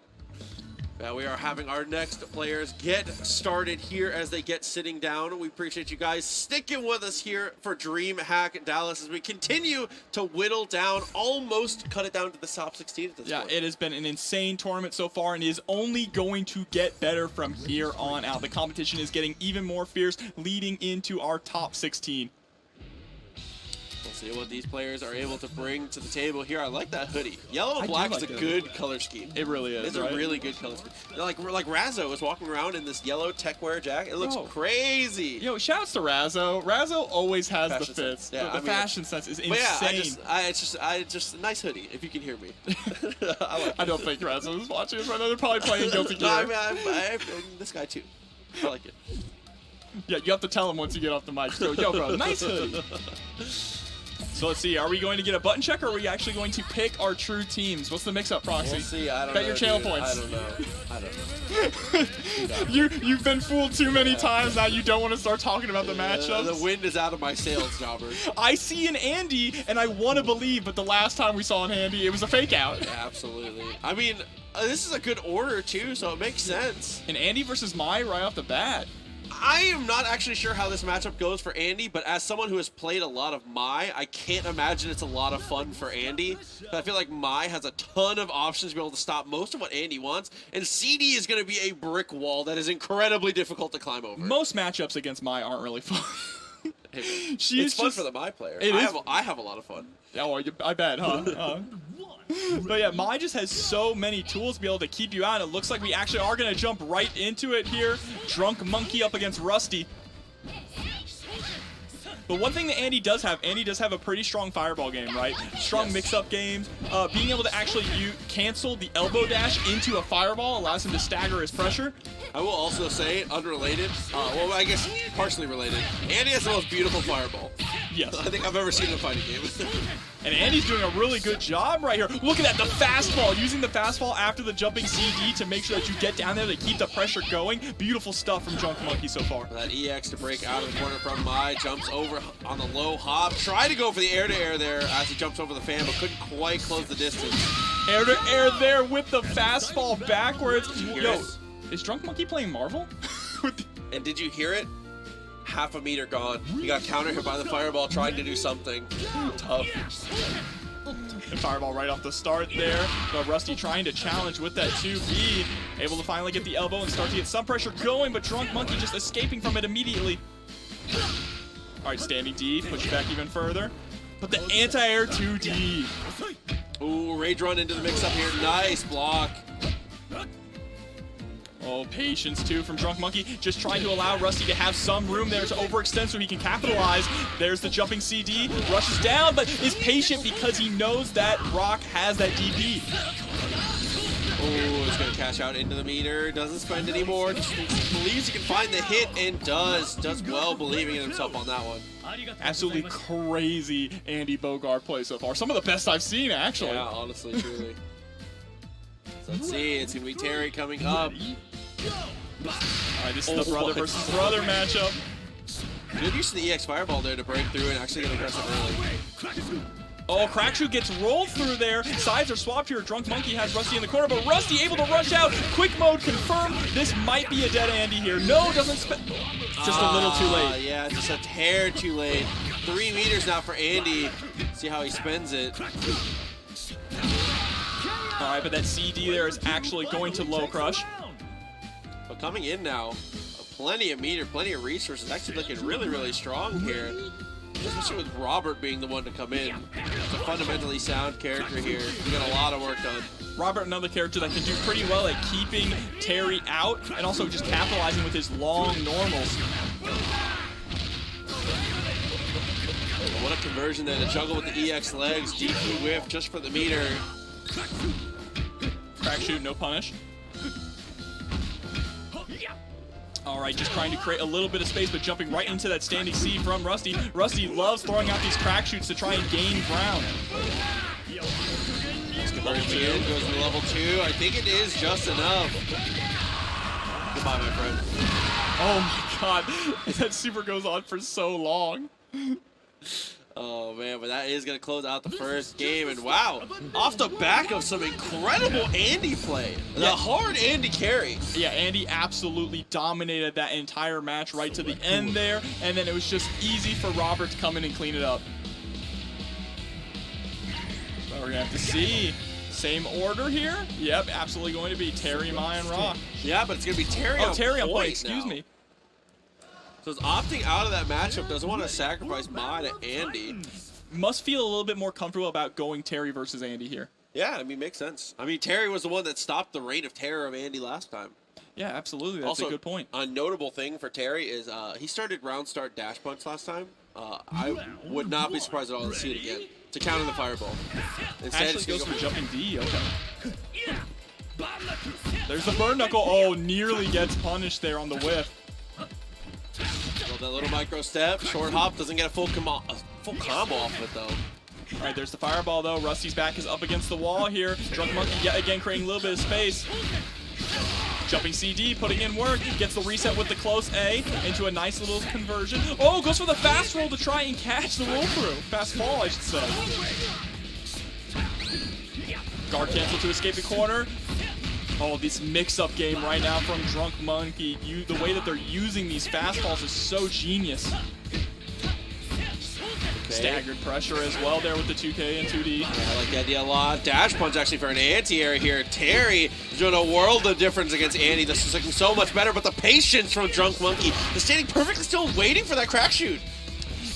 We are having our next players get started here as they get sitting down. We appreciate you guys sticking with us here for DreamHack Dallas as we continue to whittle down, almost cut it down to the top 16 at this point. It has been an insane tournament so far and is only going to get better from here on out. The competition is getting even more fierce leading into our top 16. We'll see what these players are able to bring to the table here. I like that hoodie. Yellow and black is a good color scheme. It really is. It's a really good color scheme. Like Razzo is walking around in this yellow techwear jacket. It looks crazy. Yo, shouts to Razzo. Razzo always has Fashion the fits. sense. Yeah, the fashion sense is insane. Yeah, it's just a nice hoodie. If you can hear me. I don't think Razzo is watching us right now. They're probably playing Guilty Gear. No, I'm this guy too. I like it. Yeah, you have to tell him once you get off the mic. So, yo, bro, nice hoodie. So let's see, are we going to get a button check or are we actually going to pick our true teams? What's the mix-up, Proxy? We'll see, I don't Bet know, your channel dude. points. I don't know. You've been fooled too many times now you don't want to start talking about the matchups. The wind is out of my sails, Jobber. I see an Andy and I want to believe, but the last time we saw an Andy, it was a fake out. Yeah, absolutely. I mean, this is a good order too, so it makes sense. An Andy versus Mai right off the bat. I am not actually sure how this matchup goes for Andy, but as someone who has played a lot of Mai, I can't imagine it's a lot of fun for Andy. I feel like Mai has a ton of options to be able to stop most of what Andy wants, and CD is going to be a brick wall that is incredibly difficult to climb over. Most matchups against Mai aren't really fun. It's fun for the Mai player. I have a lot of fun. Oh, I bet, huh? But yeah, Mai just has so many tools to be able to keep you out. It looks like we actually are going to jump right into it here. Drunk Monkey up against Rusty. But one thing that Andy does have a pretty strong fireball game, right? Strong mix-up games. Being able to actually cancel the elbow dash into a fireball allows him to stagger his pressure. I will also say, unrelated, well, I guess partially related, Andy has the most beautiful fireball. Yes. I think I've ever seen in a fighting game. And Andy's doing a really good job right here. Look at that, the fastball. Using the fastball after the jumping CD to make sure that you get down there to keep the pressure going. Beautiful stuff from Drunk Monkey so far. That EX to break out of the corner from Mai. Jumps over on the low hop. Try to go for the air-to-air there as he jumps over the fan, but couldn't quite close the distance. Air-to-air there with the fastball backwards. Yo, is Drunk Monkey playing Marvel? And did you hear it? Half a meter gone. He got counter hit by the fireball trying to do something tough. And fireball right off the start there. But Rusty trying to challenge with that 2B. Able to finally get the elbow and start to get some pressure going, but Drunk Monkey just escaping from it immediately. Alright, standing D, push you back even further. But the anti-air 2D. Ooh, rage run into the mix-up here. Nice block. Oh, patience too from Drunk Monkey, just trying to allow Rusty to have some room there to overextend so he can capitalize. There's the jumping CD, rushes down, but is patient because he knows that Rock has that DP. Oh, he's going to cash out into the meter, doesn't spend anymore, just believes he can find the hit, and does well believing in himself on that one. Absolutely crazy Andy Bogard play so far. Some of the best I've seen, actually. Yeah, honestly, truly. So let's see, it's going to be Terry coming up. Alright, this is the brother versus brother matchup. Good use of the EX Fireball there to break through and actually get aggressive early. Oh, Crackshoe gets rolled through there. Sides are swapped here. Drunk Monkey has Rusty in the corner, but Rusty able to rush out. Quick mode confirmed. This might be a dead Andy here. No, doesn't spend. Just a little too late. Yeah, just a hair too late. 3 meters now for Andy. See how he spends it. All right, but that CD there is actually going to low crush. But coming in now, plenty of meter, plenty of resources. Actually looking really, really strong here. Especially with Robert being the one to come in. It's a fundamentally sound character here. He got a lot of work done. Robert, another character that can do pretty well at keeping Terry out and also just capitalizing with his long normals. What a conversion there. The juggle with the EX legs. DP whiff just for the meter. Crack shoot, no punish. All right, just trying to create a little bit of space, but jumping right into that standing C from Rusty. Rusty loves throwing out these crack shoots to try and gain ground. Level 2 goes to level 2. I think it is just enough. Goodbye, my friend. Oh my god, that super goes on for so long. Oh man, but that is going to close out the first game. And wow, off the back of some incredible Andy play. The hard Andy carry. Yeah, Andy absolutely dominated that entire match right to the end there. And then it was just easy for Robert to come in and clean it up. So we're going to have to see. Same order here? Yep, absolutely going to be Terry, Mai, and Rock. Yeah, but it's going to be Terry on Terry on point, point excuse now. me. So it's opting out of that matchup. Doesn't want to sacrifice Mai to Andy. Must feel a little bit more comfortable about going Terry versus Andy here. Yeah, I mean, makes sense. I mean, Terry was the one that stopped the reign of terror of Andy last time. Yeah, absolutely. That's Also, a good point. A notable thing for Terry is he started round start dash punch last time. I would not be surprised at all to see it again. To counter the fireball. Instead, Actually goes go for jumping D. Okay. There's the burn knuckle. Oh, nearly gets punished there on the whiff. Well, that little micro step, short hop, doesn't get a full combo off of it though. All right, there's the fireball though. Rusty's back is up against the wall here. Drunk Monkey yet again creating a little bit of space. Jumping CD, putting in work, gets the reset with the close A into a nice little conversion. Oh, goes for the fast roll to try and catch the roll through. Fast fall, I should say. Guard cancel to escape the corner. Oh, this mix-up game right now from Drunk Monkey. The way that they're using these fastballs is so genius. Staggered pressure as well there with the 2K and 2D. Yeah, I like the idea a lot. Dash punch actually for an anti-air here. Terry is doing a world of difference against Andy. This is looking so much better, but the patience from Drunk Monkey. The standing perfectly still waiting for that crack shoot.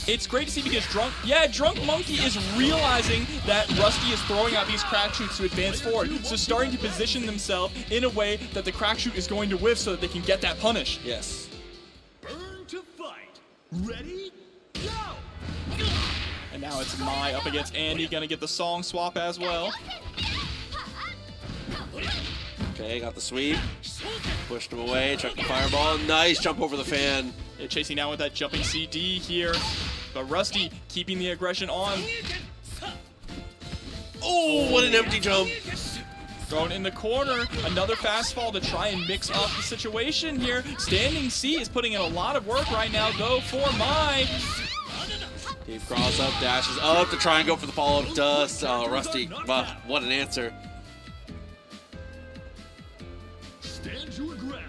It's great to see because Drunk Monkey is realizing that Rusty is throwing out these crack shoots to advance forward. So starting to position themselves in a way that the crack shoot is going to whiff so that they can get that punish. Yes. Burn to fight. Ready? Go! And now it's Mai up against Andy, gonna get the song swap as well. Okay, got the sweep. Pushed him away, chucked the fireball. Nice jump over the fan. Yeah, chasing down with that jumping CD here. But Rusty keeping the aggression on. Oh, what an empty jump. Thrown in the corner. Another fastball to try and mix up the situation here. Standing C is putting in a lot of work right now, though, for Mai. Deep cross up, dashes up to try and go for the follow-up dust. Oh, Rusty, wow, what an answer. Stand your ground.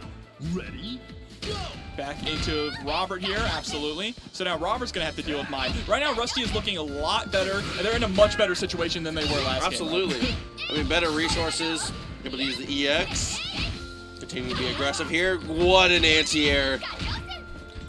Ready? Go! Back into Robert here, absolutely. So now Robert's going to have to deal with Mai. Right now, Rusty is looking a lot better, and they're in a much better situation than they were last game. Absolutely. I mean, better resources, able to use the EX. Continue to be aggressive here. What an anti-air.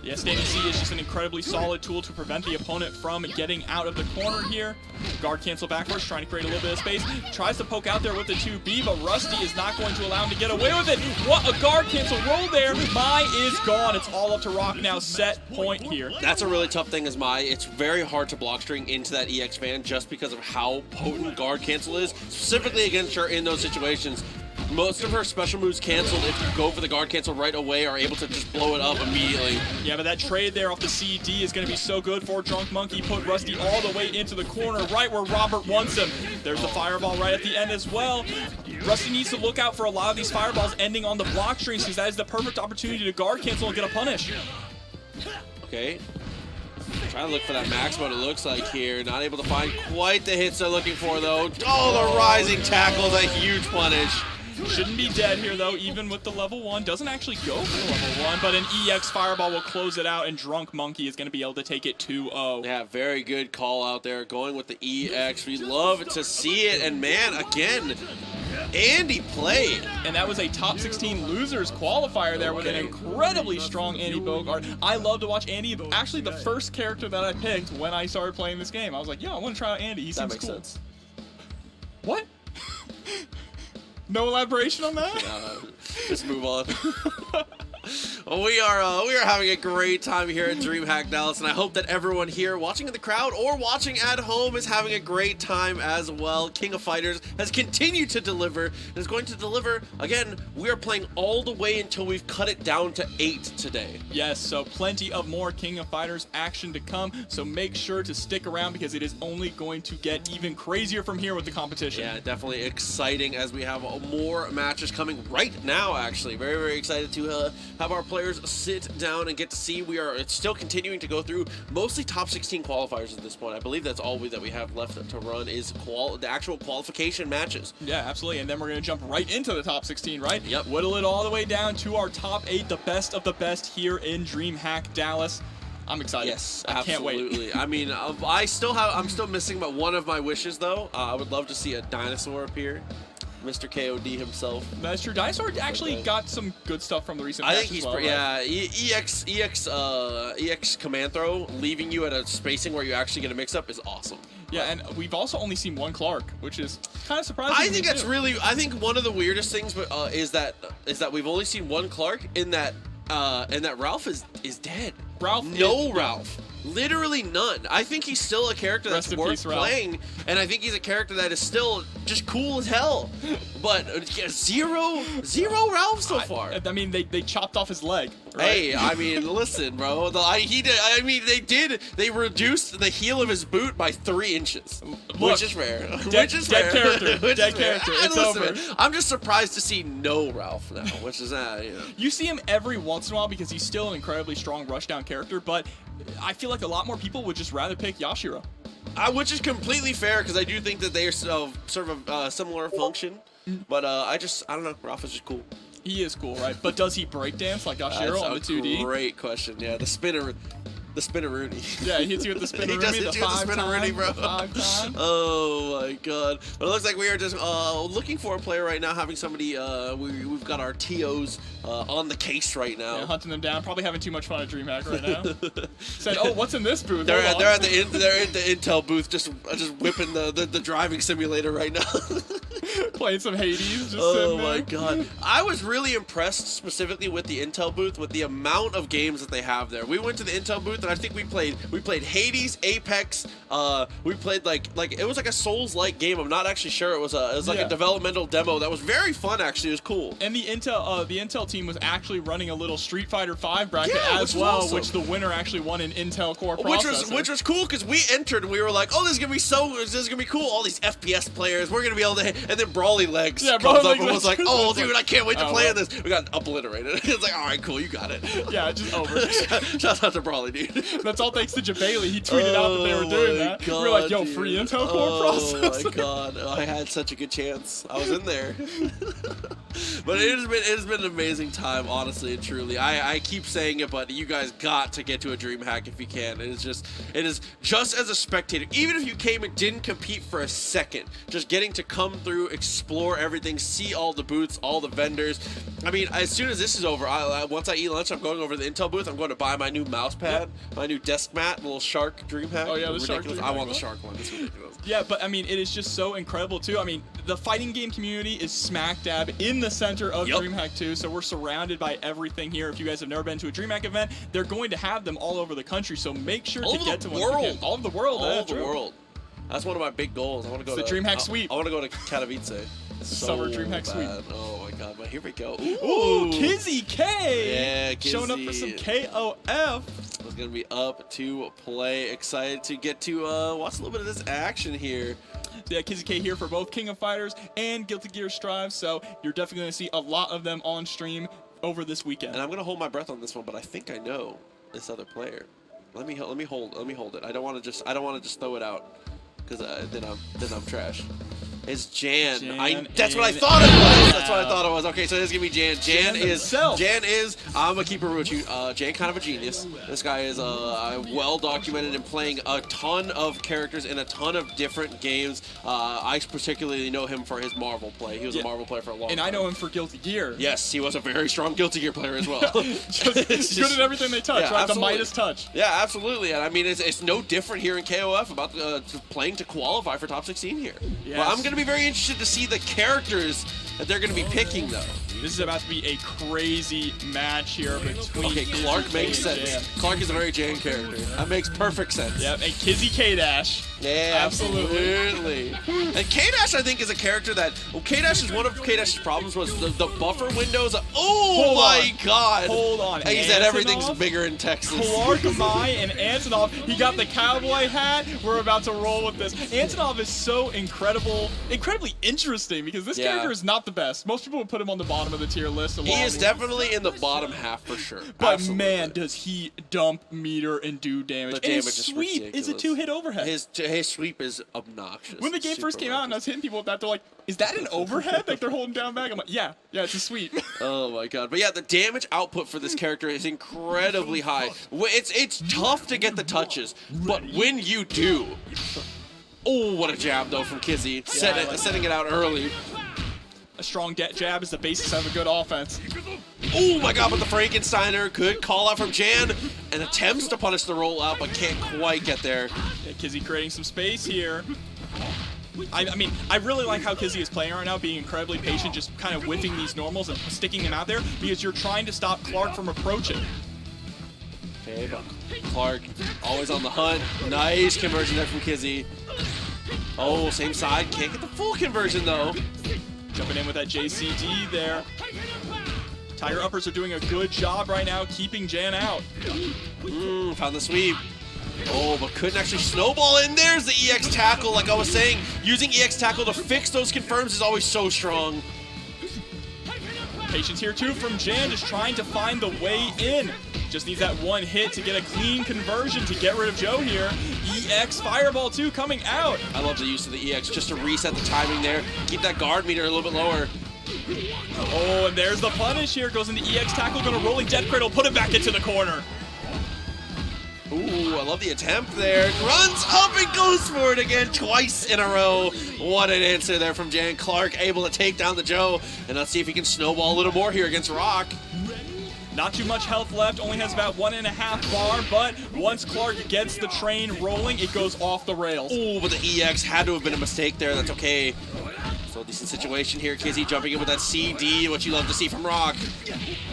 Yeah, standing C is just an incredibly solid tool to prevent the opponent from getting out of the corner here. Guard cancel backwards, trying to create a little bit of space. Tries to poke out there with the 2B, but Rusty is not going to allow him to get away with it. What a guard cancel roll there. Mai is gone. It's all up to Rock now. Set point here. That's a really tough thing as Mai. It's very hard to block string into that EX fan just because of how potent guard cancel is, specifically against her in those situations. Most of her special moves canceled if you go for the guard cancel right away are able to just blow it up immediately. Yeah, but that trade there off the CD is going to be so good for Drunk Monkey. Put Rusty all the way into the corner, right where Robert wants him. There's the fireball right at the end as well. Rusty needs to look out for a lot of these fireballs ending on the block strings because that is the perfect opportunity to guard cancel and get a punish. Okay. Trying to look for that max mode, it looks like here. Not able to find quite the hits they're looking for, though. Oh, the rising tackle is a huge punish. Shouldn't be dead here, though, even with the level 1. Doesn't actually go for the level 1, but an EX fireball will close it out, and Drunk Monkey is going to be able to take it 2-0. Yeah, very good call out there, going with the EX. We love to see it, and man, again, Andy played. And that was a top 16 losers qualifier there with an incredibly strong Andy Bogart. I love to watch Andy. Actually, the first character that I picked when I started playing this game. I was like, yeah, I want to try out Andy. He seems cool. Sense. What? No elaboration on that? Just move on. Well, we are having a great time here at DreamHack Dallas, and I hope that everyone here watching in the crowd or watching at home is having a great time as well. King of Fighters has continued to deliver and is going to deliver again. We are playing all the way until we've cut it down to 8 today. Yes, so plenty of more King of Fighters action to come, so make sure to stick around because it is only going to get even crazier from here with the competition. Yeah, definitely exciting as we have more matches coming right now, actually. Very, very excited to have our players sit down and get to see. It's still continuing to go through mostly top 16 qualifiers at this point. I believe that's all that we have left to run is the actual qualification matches. Yeah, absolutely. And then we're going to jump right into the top 16, right? Yep. Whittle it all the way down to our top 8, the best of the best here in DreamHack Dallas. I'm excited. Yes, I can't wait. absolutely. I mean, I'm still missing but one of my wishes though. I would love to see a dinosaur appear. Mr. KOD himself. That's true. Dinosaur actually got some good stuff from the recent patch. I think he's well, EX command throw leaving you at a spacing where you actually get a mix up is awesome. Yeah, and we've also only seen one Clark, which is kind of surprising. I think that's really. I think one of the weirdest things is that we've only seen one Clark in that Ralph is dead. Ralph. Literally none. I think he's still a character that's worth playing, and I think he's a character that is still just cool as hell. But zero Ralph so far. I mean, they chopped off his leg. Right? Hey, I mean, listen, bro. They reduced the heel of his boot by 3 inches, which is fair. Dead character. It's over. Man, I'm just surprised to see no Ralph now, which is You see him every once in a while because he's still an incredibly strong rushdown character, but I feel like a lot more people would just rather pick Yashiro. Which is completely fair because I do think that they are sort of a similar function. But I don't know. Ralph is just cool. He is cool, right? But does he breakdance like Yashiro on the 2D? Great question. Yeah, the spinner. The spinneroonie. Yeah, he hits you with the spinneroonie. He does hit you with the spinneroonie, bro. 5 times. Oh my god! But it looks like we are just looking for a player right now, having somebody. We've got our TOs on the case right now. Yeah, hunting them down. Probably having too much fun at DreamHack right now. Said, oh, what's in this booth? They're at the Intel booth, just whipping the driving simulator right now. Playing some Hades. Just oh my god! I was really impressed specifically with the Intel booth, with the amount of games that they have there. We went to the Intel booth. And I think we played Hades, Apex. We played like it was like a Souls-like game. I'm not actually sure. It was like a developmental demo that was very fun. Actually, it was cool. And the Intel team was actually running a little Street Fighter V bracket as well, awesome. Which the winner actually won an Intel Core processor. Which was cool because we entered and we were like, oh, this is gonna be cool. All these FPS players, we're gonna be able to. And then Brawly Legs comes up and was like, oh, dude, I can't wait to play this. We got obliterated. It's like, all right, cool, you got it. Yeah, just over. Shout out to Brawly, dude. That's all thanks to Jabali. He tweeted out that they were doing that. God, we were like, yo, free Intel Core processor. Oh my god, I had such a good chance. I was in there. But it has been an amazing time, honestly and truly. I keep saying it, but you guys got to get to a DreamHack if you can. It is just as a spectator, even if you came and didn't compete for a second, just getting to come through, explore everything, see all the booths, all the vendors. I mean, as soon as this is over, once I eat lunch, I'm going over to the Intel booth. I'm going to buy my new mouse pad, my new desk mat, little shark DreamHack. Oh yeah, the shark. I want the shark one. It's ridiculous. Yeah, but I mean, it is just so incredible too. I mean, the fighting game community is smack dab in the center of DreamHack 2, so we're surrounded by everything here. If you guys have never been to a DreamHack event, they're going to have them all over the country, so make sure to get to one. All over the world. All over the world. That's one of my big goals. I want to go to the DreamHack Sweep. I want to go to Katowice. Summer DreamHack Sweep. Oh my god, but here we go. Ooh, Kizzy K. Yeah, Kizzy. Showing up for some KOF. It's going to be up to play. Excited to get to watch a little bit of this action here. Yeah, Kizzy K here for both King of Fighters and Guilty Gear Strive, so you're definitely going to see a lot of them on stream over this weekend. And I'm going to hold my breath on this one, but I think I know this other player. Let me hold it. I don't want to just throw it out because then I'm trash. is Jan. Jan That's what I in thought it was. and That's what I thought it was. Okay, so this is gonna be Jan. Jan himself. is. I'm gonna keep it real with you. Jan, kind of a genius. This guy is well documented in playing a ton of characters in a ton of different games. I particularly know him for his Marvel play. He was a Marvel player for a long time. And I know him for Guilty Gear. Yes, he was a very strong Guilty Gear player as well. Just good at everything they touch, Yeah, right? absolutely. The Midas touch. Yeah, absolutely. And I mean, it's no different here in KOF about playing to qualify for top 16 here. Yes. Well, I'm going to be very interested to see the characters that they're going to be picking, though. This is about to be a crazy match here between Okay, Kizzy Clark K makes and sense. Jan. Clark is a very Jan character. That makes perfect sense. Yep, and Kizzy K-Dash. Yeah, absolutely. And K-Dash, I think, is a character that... Well, K-Dash is one of K-Dash's problems was the buffer windows. Oh, Hold my on. God. Hold on. He said Antonov? everything's bigger in Texas. Clark, Mai, and Antonov. He got the cowboy hat. We're about to roll with this. Antonov is so incredibly interesting because this character is not the best. Most people would put him on the bottom of the tier list. He is definitely in the bottom half for sure. But Absolutely. man, does he dump meter and do damage. The And his damage is sweep is a ridiculous. 2-hit overhead. His sweep is obnoxious. When the game first came out and I was hitting people with that, they're like, is that an overhead? Like they're holding down back? I'm like, yeah, it's a sweep. Oh my God. But yeah, the damage output for this character is incredibly high. It's tough to get the touches, but when you do, oh, what a jab though from Kizzy, setting it out early. A strong jab is the basis of a good offense. Oh my God, but the Frankensteiner, good call out from Jan, and attempts to punish the rollout, but can't quite get there. Yeah, Kizzy creating some space here. I mean, I really like how Kizzy is playing right now, being incredibly patient, just kind of whiffing these normals and sticking them out there because you're trying to stop Clark from approaching. Okay, but Clark always on the hunt. Nice conversion there from Kizzy. Oh, same side, can't get the full conversion though. Jumping in with that JCD there. Tiger Uppers are doing a good job right now keeping Jan out. Found the sweep. Oh, but couldn't actually snowball in. There's the EX tackle. Like I was saying, using EX tackle to fix those confirms is always so strong. Patience here too from Jan, just trying to find the way in. Just needs that one hit to get a clean conversion to get rid of Joe here. EX Fireball 2 coming out. I love the use of the EX just to reset the timing there. Keep that guard meter a little bit lower. Oh, and there's the punish here. Goes into EX tackle, gonna rolling death cradle, put it back into the corner. Ooh, I love the attempt there. Runs up and goes for it again twice in a row. What an answer there from Jan. Clark able to take down the Joe. And let's see if he can snowball a little more here against Rock. Not too much health left, only has about 1.5 bar, but once Clark gets the train rolling, it goes off the rails. Ooh, but the EX had to have been a mistake there. That's okay. So decent situation here. Kizzy jumping in with that CD, what you love to see from Rock.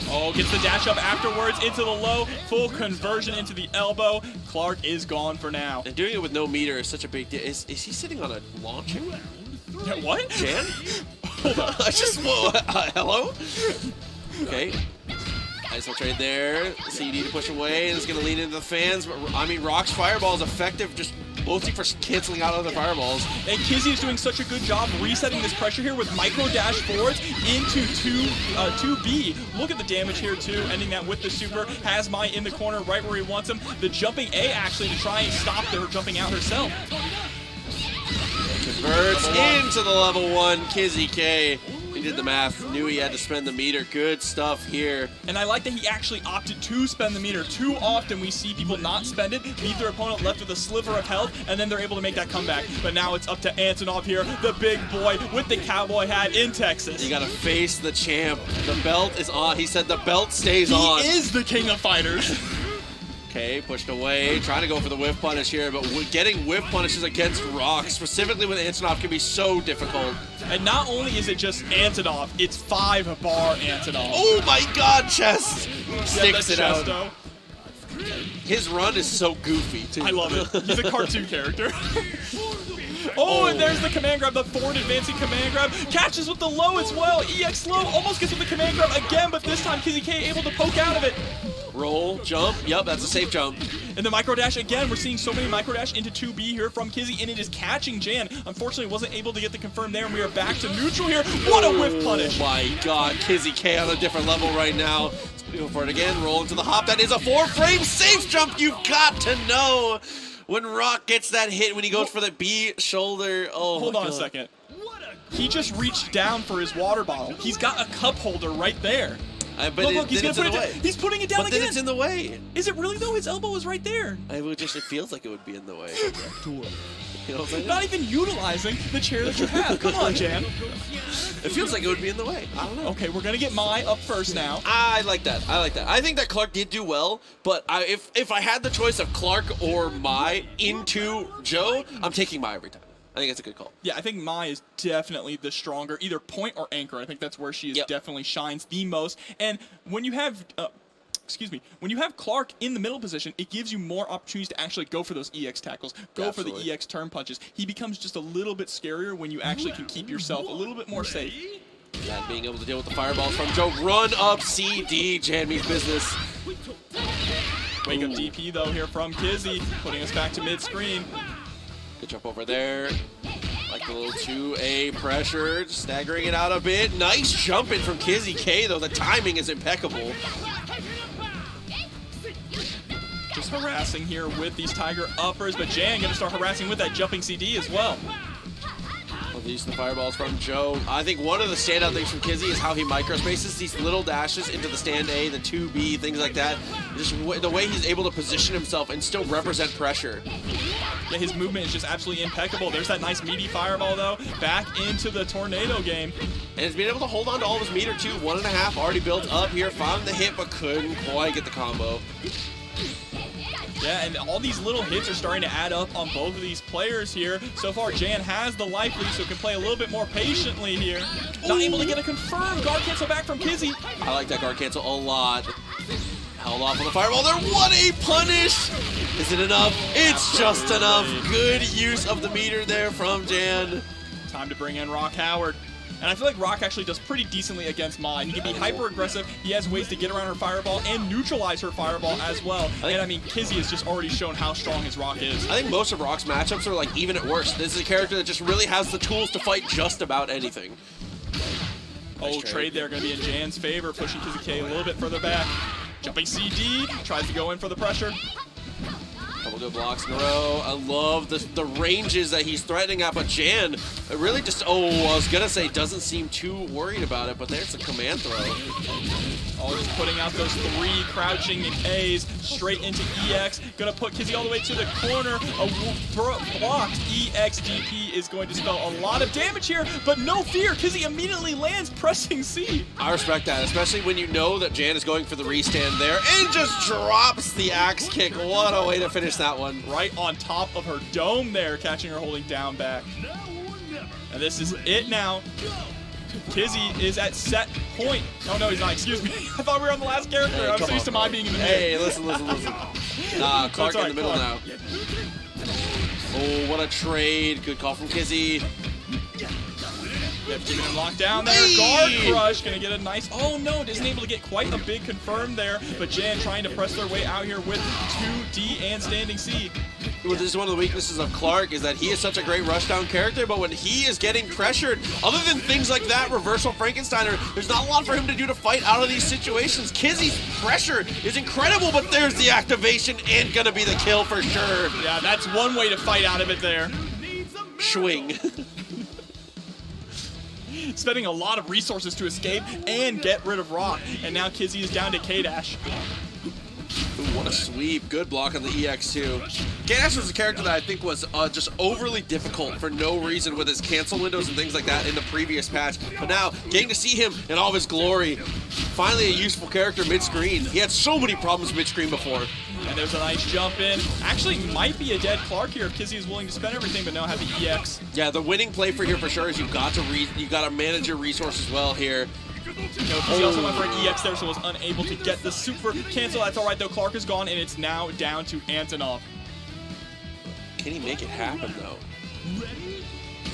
Oh, gets the dash up afterwards into the low, full conversion into the elbow. Clark is gone for now. And doing it with no meter is such a big deal. Is he sitting on a launcher? Yeah, what? Jan? Hold on. I just, hello? Okay. ISO trade there. CD to push away, and it's going to lean into the fans. But I mean, Rock's fireball is effective, just mostly for canceling out other fireballs. And Kizzy is doing such a good job resetting this pressure here with micro dash forwards into 2B. Look at the damage here too, ending that with the super. Has Mai in the corner right where he wants him. The jumping A actually to try and stop her jumping out herself. Converts into the level 1, Kizzy K. He did the math, knew he had to spend the meter. Good stuff here. And I like that he actually opted to spend the meter. Too often we see people not spend it, leave their opponent left with a sliver of health, and then they're able to make that comeback. But now it's up to Antonov here, the big boy with the cowboy hat in Texas. You gotta face the champ. The belt is on. He said the belt stays on. He is the king of fighters. Okay, pushed away, trying to go for the whiff punish here, but getting whiff punishes against Rock, specifically with Antonov, can be so difficult. And not only is it just Antonov, it's 5-bar Antonov. Oh my God, chest! Sticks it out. Chesto. His run is so goofy, too. I love it. He's a cartoon character. Oh, and there's the command grab, the forward advancing command grab. Catches with the low as well. EX low, almost gets with the command grab again, but this time Kizzy K able to poke out of it. Roll, jump. Yep, that's a safe jump. And the micro dash again. We're seeing so many micro dash into 2B here from Kizzy, and it is catching Jan. Unfortunately, wasn't able to get the confirm there, and we are back to neutral here. What a whiff punish! Oh my God, Kizzy K on a different level right now. Go for it again. Roll into the hop. That is a 4-frame safe jump. You've got to know when Rock gets that hit when he goes for the B shoulder. Oh, Hold on a God. second. He just reached down for his water bottle. He's got a cup holder right there. But look, he's then gonna it's put in it the down. way. He's putting it down But again. then it's in the way. Is it really though? His elbow is right there. It feels like it would be in the way. You know what I'm saying? Not even utilizing the chair that you have. Come on, Jan. It feels like it would be in the way. I don't know. Okay, we're gonna get Mai up first now. I like that. I think that Clark did do well, but if I had the choice of Clark or Mai into Joe, I'm taking Mai every time. I think it's a good call. Yeah, I think Mai is definitely the stronger, either point or anchor. I think that's where she definitely shines the most. And when you have, when you have Clark in the middle position, it gives you more opportunities to actually go for those EX tackles, go for the EX turn punches. He becomes just a little bit scarier when you actually can keep yourself a little bit more safe. Jan being able to deal with the fireballs from Joe. Run up CD, Jan means business. Wake up DP though here from Kizzy, putting us back to mid-screen. Good jump over there. Like a little 2A pressure, staggering it out a bit. Nice jumping from Kizzy K, though. The timing is impeccable. Just harassing here with these Tiger uppers, but Jan gonna start harassing with that jumping CD as well. Well, these are the fireballs from Joe. I think one of the standout things from Kizzy is how he microspaces these little dashes into the stand A, the 2B, things like that. Just the way he's able to position himself and still represent pressure. Yeah, his movement is just absolutely impeccable. There's that nice meaty fireball, though. Back into the tornado game. And he's been able to hold on to all of his meter, too. 1.5 already built up here. Found the hit, but couldn't quite get the combo. Yeah, and all these little hits are starting to add up on both of these players here. So far, Jan has the life lead, so can play a little bit more patiently here. Not able to get a confirmed guard cancel back from Kizzy. I like that guard cancel a lot. Held off on the fireball there. What a punish! Is it enough? It's just enough. Good use of the meter there from Jan. Time to bring in Rock Howard. And I feel like Rock actually does pretty decently against Mai. He can be hyper aggressive. He has ways to get around her fireball and neutralize her fireball as well. And I mean, Kizzy has just already shown how strong his Rock is. I think most of Rock's matchups are like even at worst. This is a character that just really has the tools to fight just about anything. Nice trade there, going to be in Jan's favor, pushing Kizzy K a little bit further back. Jumping CD, tries to go in for the pressure. Couple good blocks in a row. I love the ranges that he's threatening at, but Jan really just, I was going to say doesn't seem too worried about it, but there's a command throw. Oh, just putting out those 3 crouching A's straight into EX. Gonna put Kizzy all the way to the corner. A blocked EX DP is going to spell a lot of damage here, but no fear, Kizzy immediately lands pressing C. I respect that, especially when you know that Jan is going for the restand there and just drops the axe kick. What a way to finish that one. Right on top of her dome there, catching her holding down back. And this is it now. Kizzy is at set point. Oh, no, he's not. Excuse me. I thought we were on the last character. Hey, I'm so used to Mai being in the middle. Hey, listen. Clark in the middle now. Oh, what a trade. Good call from Kizzy. Yep, keeping him locked down there. Guard crush, gonna get a nice. Oh no, isn't able to get quite a big confirm there. But Jan trying to press their way out here with 2D and standing C. Well, this is one of the weaknesses of Clark, is that he is such a great rushdown character, but when he is getting pressured, other than things like that, reversal Frankensteiner, there's not a lot for him to do to fight out of these situations. Kizzy's pressure is incredible, but there's the activation and gonna be the kill for sure. Yeah, that's one way to fight out of it there. Swing. Spending a lot of resources to escape and get rid of Rock. And now Kizzy is down to K-Dash. Ooh, what a sweep. Good block on the EX2. K-Dash was a character that I think was just overly difficult for no reason with his cancel windows and things like that in the previous patch. But now, getting to see him in all of his glory, finally a useful character mid-screen. He had so many problems mid-screen before. And there's a nice jump in. Actually, might be a dead Clark here if Kizzy is willing to spend everything, but now have the EX. Yeah, the winning play for here for sure is you got to manage your resources well here. No, Kizzy also went for an EX there, so was unable to get the super cancel. That's all right, though. Clark is gone, and it's now down to Antonov. Can he make it happen, though?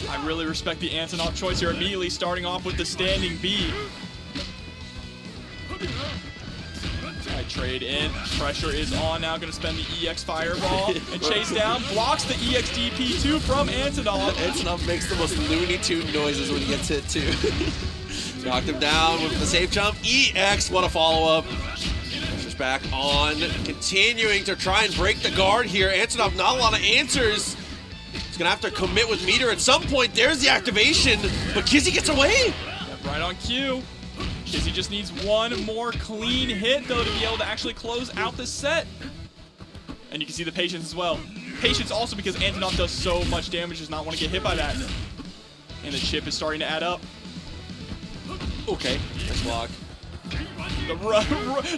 I really respect the Antonov choice here, immediately starting off with the standing B. I trade in. Pressure is on now. Going to spend the EX fireball and chase down. Blocks the EX DP2 from Antonov. Antonov makes the most Looney Tune noises when he gets hit, too. Knocked him down with the safe jump. EX, what a follow-up. Pressure's back on. Continuing to try and break the guard here. Antonov, not a lot of answers. He's gonna have to commit with meter at some point. There's the activation, but Kizzy gets away. Yep, right on cue. Kizzy just needs one more clean hit, though, to be able to actually close out this set. And you can see the patience as well. Patience also because Antonov does so much damage, does not want to get hit by that. And the chip is starting to add up. Okay, nice block.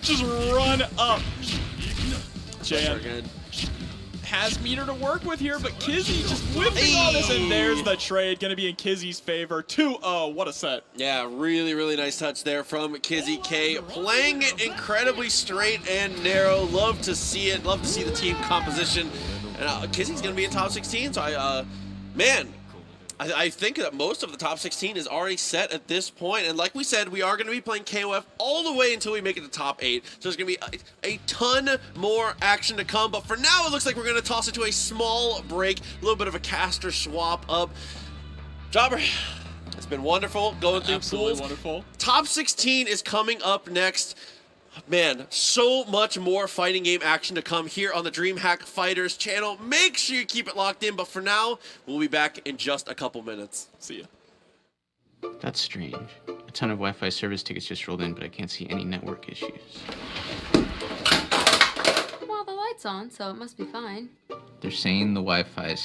Just run up. Jan Again. has meter to work with here, but Kizzy just whipping on this, and there's the trade. Going to be in Kizzy's favor. 2-0. What a set. Yeah, really, really nice touch there from Kizzy K. Playing it incredibly straight and narrow. Love to see it. Love to see the team composition. And Kizzy's going to be in top 16, so man, I think that most of the top 16 is already set at this point. And like we said, we are going to be playing KOF all the way until we make it to top 8. So there's going to be a ton more action to come. But for now, it looks like we're going to toss it to a small break. A little bit of a caster swap up. Jobber, it's been wonderful going through Absolutely pools. wonderful. Top 16 is coming up next. Man, so much more fighting game action to come here on the DreamHack Fighters channel. Make sure you keep it locked in, but for now, we'll be back in just a couple minutes. See ya. That's strange. A ton of Wi-Fi service tickets just rolled in, but I can't see any network issues. Well, the light's on, so it must be fine. They're saying the Wi-Fi is